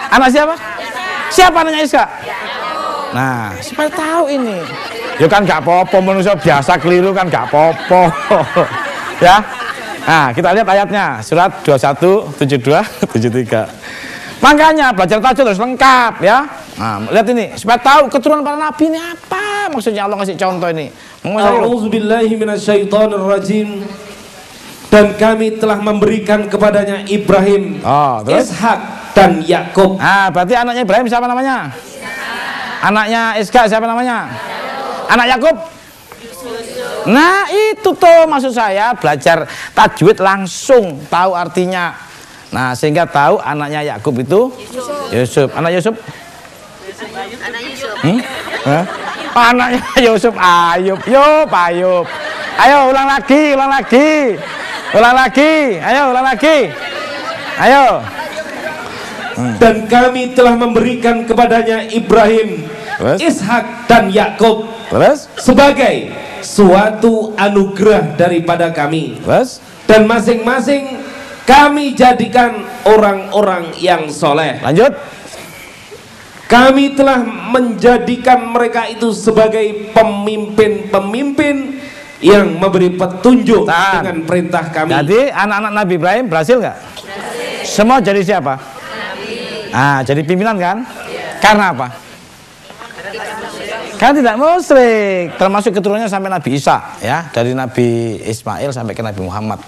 Anak siapa? Siapa anaknya Ishak? Nah, supaya tahu ini. Ya kan gak apa-apa, manusia biasa keliru kan gak apa-apa. Ya. Nah, kita lihat ayatnya, surat 21, 72, 73. Makanya belajar tajwid harus lengkap ya. Nah, lihat ini, supaya tahu keturunan para nabi ini apa. Maksudnya Allah ngasih contoh ini. A'udzubillahi minasyaitonirrajim. Dan kami telah memberikan kepadanya Ibrahim, Ishak dan Yakub. Ah, berarti anaknya Ibrahim siapa namanya? Anaknya Ishak siapa namanya? Anak Yakub? Nah itu tuh maksud saya, belajar tajwid langsung tahu artinya. Nah sehingga tahu anaknya Yakub itu Yusuf. Anak Yusuf? Anaknya Yusuf Ayub. Ayub. Ayo ulang lagi. Ayo ulang lagi. Ayo. Dan kami telah memberikan kepadanya Ibrahim, Ishak dan Yakub sebagai suatu anugerah daripada kami. Dan masing-masing kami jadikan orang-orang yang soleh. Lanjut. Kami telah menjadikan mereka itu sebagai pemimpin-pemimpin yang memberi petunjuk dengan perintah kami. Jadi anak-anak Nabi Ibrahim berhasil nggak? Semua jadi siapa? Jadi pimpinan kan? Karena apa? Karena tidak musyrik, termasuk keturunannya sampai Nabi Isa ya, dari Nabi Ismail sampai ke Nabi Muhammad.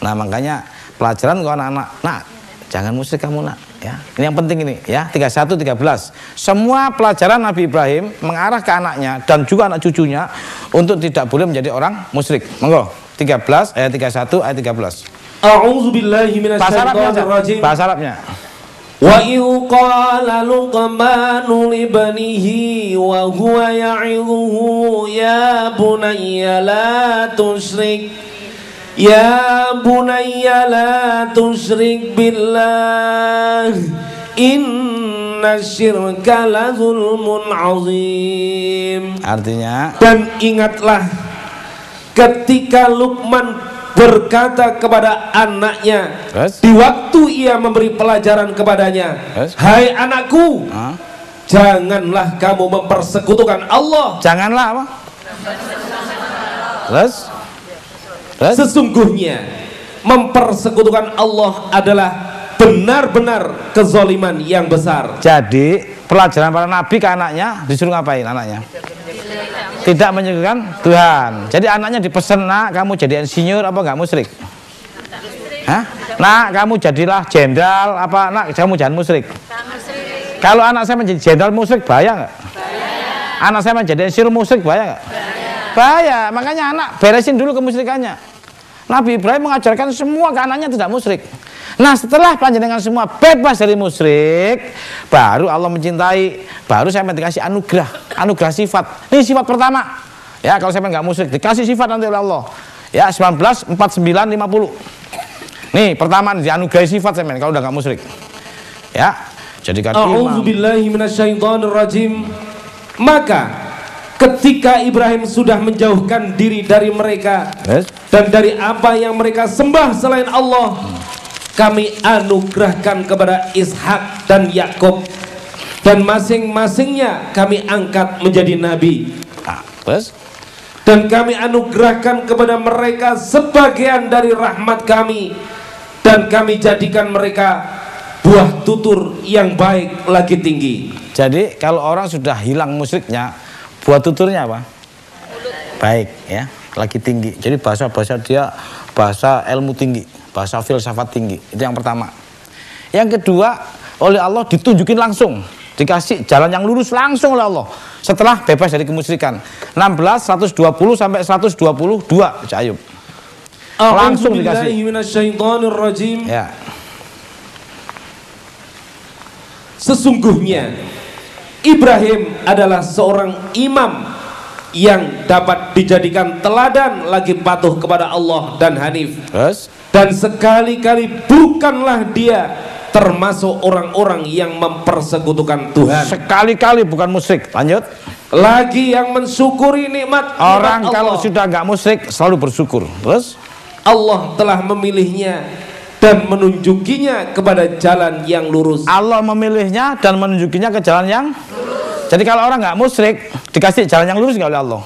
Nah makanya pelajaran ke anak-anak, nak jangan musyrik kamu nak ya. Ini yang penting ini ya, 31, 13. Semua pelajaran Nabi Ibrahim mengarah ke anaknya dan juga anak cucunya untuk tidak boleh menjadi orang musyrik. Monggo 13 ayat 31 ayat 13. A'udzubillahi minasyaitonirrajim. Bahasa Arabnya. Wa idh qala Luqmanu libnihi wa huwa ya'idhuhu ya bunayya la tusyrik la tusyrik billah inna syirka la zulmun azim. Artinya, dan ingatlah ketika Luqman berkata kepada anaknya di waktu ia memberi pelajaran kepadanya, hai anakku, janganlah kamu mempersekutukan Allah. Janganlah apa? Sesungguhnya mempersekutukan Allah adalah benar-benar kezaliman yang besar. Jadi pelajaran para nabi ke anaknya disuruh ngapain anaknya? Tidak menyekutukan Tuhan. Jadi anaknya dipesan, nak kamu jadi insinyur apa nggak musyrik? Nak kamu jadilah jenderal apa? Nak kamu jangan musyrik. Kalau anak saya menjadi jenderal musyrik bahaya nggak? Anak saya menjadi insinyur musyrik bahaya nggak? Bahaya. Makanya anak beresin dulu kemusyrikannya. Nabi Ibrahim mengajarkan semua ke anaknya tidak musyrik. Nah setelah panjenengan semua bebas dari musyrik, baru Allah mencintai, baru saya dikasih anugerah sifat. Ini sifat pertama. Ya kalau saya nggak musyrik, dikasih sifat nanti oleh Allah. Ya 19, 49, 50. Nih pertama dianugerahi sifat saya kalau udah nggak musyrik. Ya, jadikan imam. A'udzubillahi minasyaitonirrajim. Maka ketika Ibrahim sudah menjauhkan diri dari mereka dan dari apa yang mereka sembah selain Allah, kami anugerahkan kepada Ishak dan Yakub, dan masing-masingnya kami angkat menjadi nabi. Dan kami anugerahkan kepada mereka sebagian dari rahmat kami, dan kami jadikan mereka buah tutur yang baik lagi tinggi. Jadi kalau orang sudah hilang musyriknya, buah tuturnya apa? Baik, ya, lagi tinggi. Jadi bahasa dia bahasa ilmu tinggi, bahasa filsafat tinggi. Itu yang pertama. Yang kedua, oleh Allah ditunjukin langsung, dikasih jalan yang lurus langsung oleh Allah setelah bebas dari kemusyrikan. 16 120 sampai 122 Ayub. Langsung dikasih. Ya. Sesungguhnya Ibrahim adalah seorang imam yang dapat dijadikan teladan lagi patuh kepada Allah dan hanif. Dan sekali-kali bukanlah dia termasuk orang-orang yang mempersekutukan Tuhan. Sekali-kali bukan musyrik. Lanjut. Lagi yang mensyukuri nikmat orang Allah. Kalau sudah nggak musyrik selalu bersyukur. Terus Allah telah memilihnya dan menunjukinya kepada jalan yang lurus. Allah memilihnya dan menunjukinya ke jalan yang lurus. Jadi kalau orang nggak musyrik dikasih jalan yang lurus nggak oleh Allah?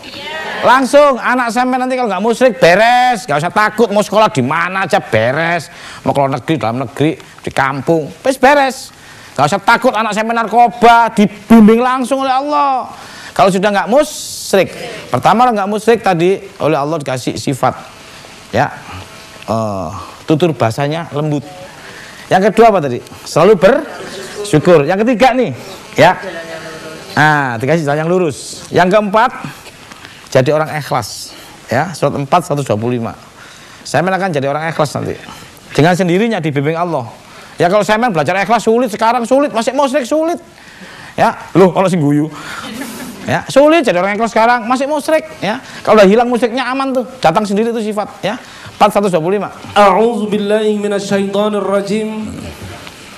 Langsung anak sampai nanti kalau nggak musyrik beres, nggak usah takut mau sekolah di mana aja beres, mau keluar negeri dalam negeri di kampung beres, nggak usah takut anak sampai narkoba, dibimbing langsung oleh Allah. Kalau sudah nggak musyrik, pertama orang nggak musyrik tadi oleh Allah dikasih sifat, ya, tutur bahasanya lembut. Yang kedua apa tadi? Selalu bersyukur. Yang ketiga nih, ya, dikasih jalan yang lurus. Yang keempat, jadi orang ikhlas, ya, surat 4 125. Saya akan jadi orang ikhlas nanti dengan sendirinya dibimbing Allah. Ya kalau saya belajar ikhlas sulit, sekarang sulit, masih musyrik sulit, ya, loh kalau sing guyu, ya, sulit jadi orang ikhlas sekarang masih musyrik, ya. Kalau udah hilang musyriknya aman tuh, datang sendiri itu sifat, ya. 4 125. A'udzubillahi minasyaitonirrajim.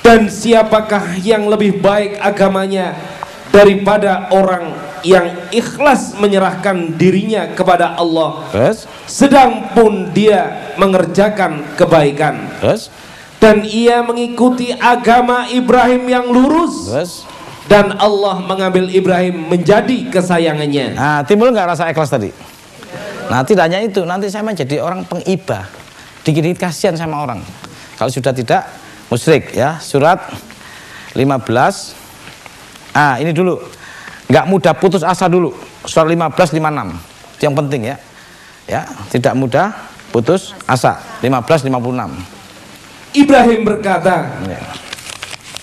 Dan siapakah yang lebih baik agamanya daripada orang yang ikhlas menyerahkan dirinya kepada Allah, sedang pun dia mengerjakan kebaikan, dan ia mengikuti agama Ibrahim yang lurus, dan Allah mengambil Ibrahim menjadi kesayangannya. Nah, timbul nggak rasa ikhlas tadi? Nah, tidak hanya itu, nanti saya menjadi orang pengibah, dikit-dikit kasihan sama orang. Kalau sudah tidak musyrik, ya, surat 15. Ini dulu, nggak mudah putus asa dulu. Surat 15 56, itu yang penting, ya, ya, tidak mudah putus asa. 15 56. Ibrahim berkata,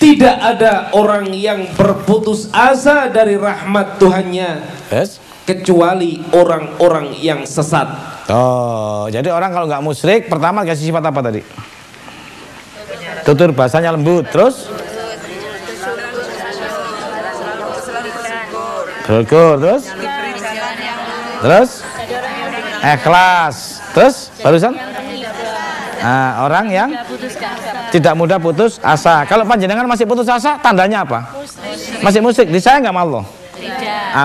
tidak ada orang yang berputus asa dari rahmat Tuhannya, kecuali orang-orang yang sesat. Oh, jadi orang kalau nggak musyrik, pertama kasih sifat apa tadi? Tutur bahasanya lembut, terus bersyukur, terus ikhlas, terus barusan orang yang tidak mudah putus asa. Kalau panjenengan masih putus asa, tandanya apa? Masih musyrik. Di saya nggak Allah.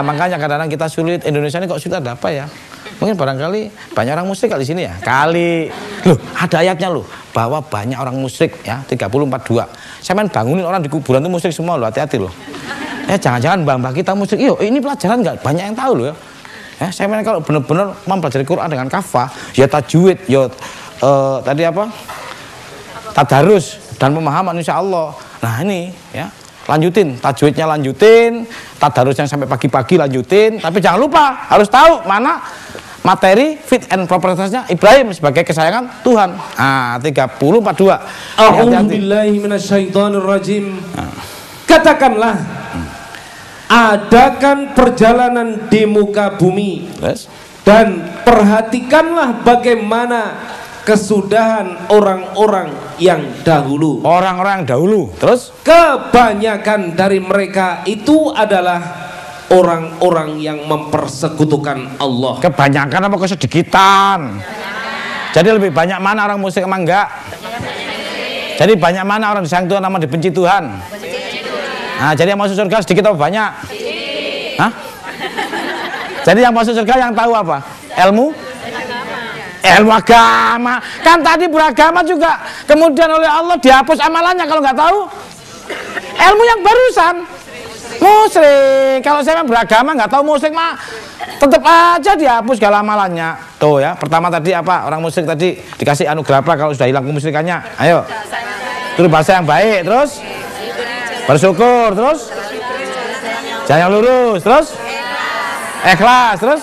Makanya kadang-kadang kita sulit. Indonesia ini kok sulit, ada apa ya? Mungkin barangkali banyak orang musyrik kali sini, ya. Kali loh, ada ayatnya loh bahwa banyak orang musyrik, ya, 30:42. Saya main bangunin orang di kuburan itu musyrik semua loh, hati-hati loh. Jangan-jangan mbah-mbah kita musyrik. Ini pelajaran nggak banyak yang tahu loh, ya. Saya main kalau benar-benar mempelajari Quran dengan kafah, ya tajwid, ya tadi apa? Tadarus dan pemahaman insya Allah. Nah ini, ya, lanjutin tajwidnya, lanjutin tadarusnya sampai pagi-pagi, lanjutin. Tapi jangan lupa harus tahu mana materi fit and propertiesnya Ibrahim sebagai kesayangan Tuhan. 30:42. A'udzubillahi minasyaitonirrajim. Katakanlah, adakan perjalanan di muka bumi, dan perhatikanlah bagaimana kesudahan orang-orang yang dahulu. Orang-orang dahulu. Terus kebanyakan dari mereka itu adalah orang-orang yang mempersekutukan Allah. Kebanyakan apa kesedikitan? Jadi lebih banyak mana orang musyrik emang enggak? Jadi banyak mana orang disayang Tuhan sama dibenci Tuhan? Nah, jadi yang masuk surga sedikit apa banyak? Hah? Jadi yang masuk surga yang tahu apa? Ilmu agama. Kan tadi beragama juga kemudian oleh Allah dihapus amalannya kalau nggak tahu. Ilmu yang barusan musyrik. Kalau saya beragama nggak tahu musyrik mah tetap aja dihapus segala amalannya. Tuh ya, pertama tadi apa? Orang musyrik tadi dikasih anugerah apa kalau sudah hilang kemusyrikannya? Ayo. Terus bahasa yang baik, terus bersyukur, terus jalan yang lurus, terus ikhlas, terus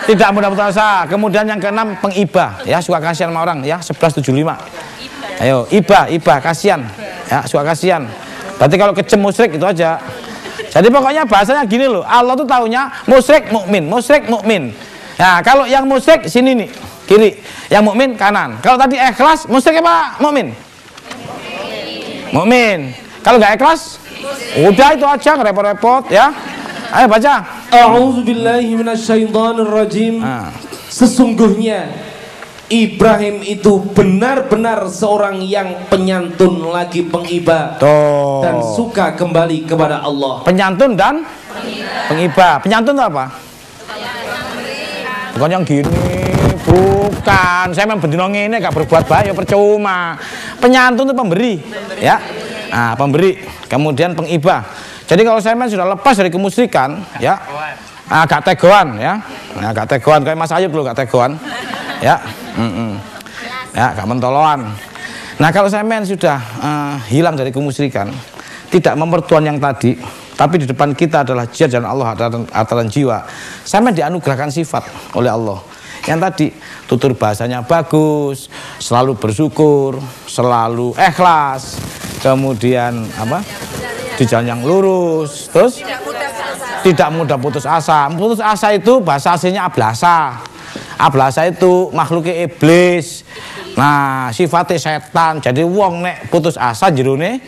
tidak mudah putus asa. Kemudian yang keenam pengibah, ya suka kasihan sama orang, ya 1175. Ayo, ibah kasihan, ya suka kasihan. Berarti kalau kejem musyrik itu aja. Jadi pokoknya bahasanya gini loh, Allah tuh taunya musyrik mukmin. Nah, kalau yang musyrik sini nih, kiri, yang mukmin kanan. Kalau tadi ikhlas, musyrik apa mukmin? Mukmin. Kalau nggak ikhlas, udah itu aja, nggak repot-repot ya. Ayo baca. A'udzubillahi minasyaitonirrajim. Sesungguhnya Ibrahim itu benar-benar seorang yang penyantun lagi pengibah dan suka kembali kepada Allah. Penyantun dan pengibah. Penyantun itu apa? Bukan yang gini, bukan. Saya memang bendino ngene gak berbuat baik, percuma. Penyantun itu pemberi, ya. Nah, pemberi. Kemudian pengibah. Jadi kalau saya sudah lepas dari kemusyrikan, ya, agak tegoan, ya, agak tegoan kayak Mas Ayub dulu, agak tegoan, ya, ya, agak mentoloan. Nah kalau saya sudah hilang dari kemusyrikan, tidak mempertuan yang tadi, tapi di depan kita adalah jihad dan Allah adalah jiwa. Saya dianugerahkan sifat oleh Allah. Yang tadi tutur bahasanya bagus, selalu bersyukur, selalu ikhlas, kemudian apa? Di jalan yang lurus, terus tidak mudah putus asa. Putus asa itu bahasa aslinya ablasa. Ablasa itu makhluknya iblis. Nah, sifatnya setan. Jadi wong nek putus asa jerone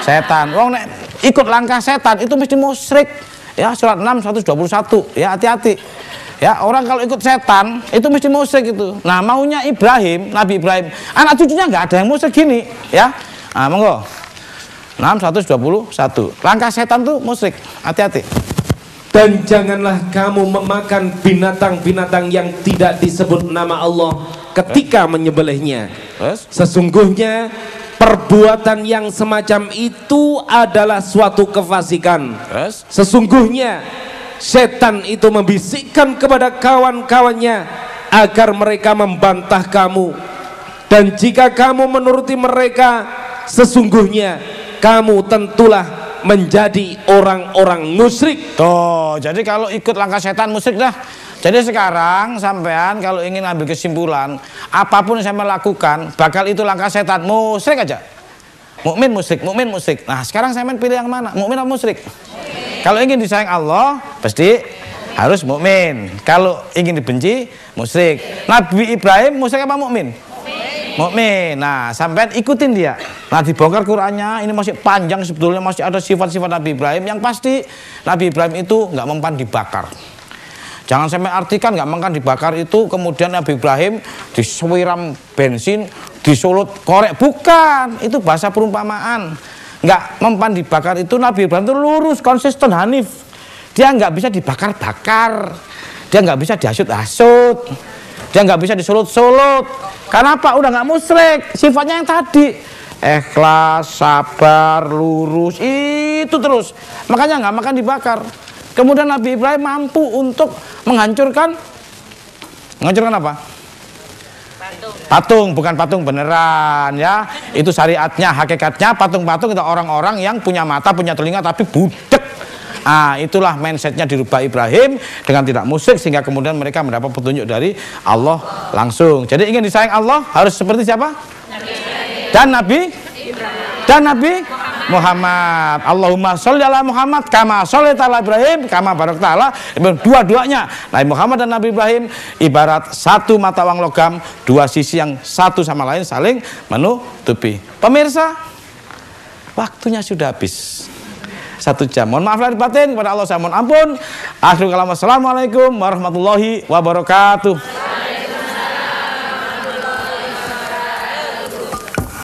setan. Wong nek ikut langkah setan itu mesti musyrik. Ya, surat 6 121. Ya, hati-hati. Ya, orang kalau ikut setan itu mesti musyrik itu. Nah, maunya Ibrahim, Nabi Ibrahim, anak cucunya nggak ada yang musyrik gini, ya. Nah, monggo. 621. Langkah setan tuh musyrik. Hati-hati. Dan janganlah kamu memakan binatang-binatang yang tidak disebut nama Allah ketika menyembelihnya. Sesungguhnya perbuatan yang semacam itu adalah suatu kefasikan. Sesungguhnya setan itu membisikkan kepada kawan-kawannya agar mereka membantah kamu. Dan jika kamu menuruti mereka, sesungguhnya kamu tentulah menjadi orang-orang musyrik. Tuh, jadi kalau ikut langkah setan musyrik dah. Jadi sekarang sampean kalau ingin ambil kesimpulan, apapun yang saya melakukan bakal itu langkah setan, musyrik aja. Mukmin musyrik, mukmin musyrik. Nah, sekarang sampean pilih yang mana? Mukmin atau musyrik? Kalau ingin disayang Allah, pasti harus mukmin. Kalau ingin dibenci, musyrik. Nabi Ibrahim musyrik apa mukmin? Mukmin. Nah, sampean ikutin dia. Nah, dibongkar Qur'annya, ini masih panjang sebetulnya, masih ada sifat-sifat Nabi Ibrahim. Yang pasti Nabi Ibrahim itu nggak mempan dibakar. Jangan sampai artikan nggak mempan dibakar itu kemudian Nabi Ibrahim disiram bensin, disulut korek. Bukan, itu bahasa perumpamaan. Nggak mempan dibakar itu Nabi Ibrahim itu lurus, konsisten, hanif. Dia nggak bisa dibakar-bakar, dia nggak bisa dihasut-hasut, dia nggak bisa disulut-sulut. Karena apa? Udah nggak musyrik. Sifatnya yang tadi, ikhlas, sabar, lurus, itu terus. Makanya nggak makan dibakar. Kemudian Nabi Ibrahim mampu untuk menghancurkan apa? Patung, bukan patung beneran, ya. Itu syariatnya, hakikatnya patung-patung itu orang-orang yang punya mata, punya telinga tapi budek. Ah, itulah mindsetnya dirubah Ibrahim dengan tidak musyrik sehingga kemudian mereka mendapat petunjuk dari Allah langsung. Jadi ingin disayang Allah harus seperti siapa? Dan Nabi Muhammad. Allahumma sholli ala Muhammad kama shollaita ala Ibrahim kama barakta ala. Dua-duanya Nabi Muhammad dan Nabi Ibrahim ibarat satu mata uang logam, dua sisi yang satu sama lain saling menutupi. Pemirsa, waktunya sudah habis. 1 jam. Mohon maaf lahir batin kepada Allah, saya mohon ampun. Akhirul kalam, wassalamualaikum warahmatullahi wabarakatuh.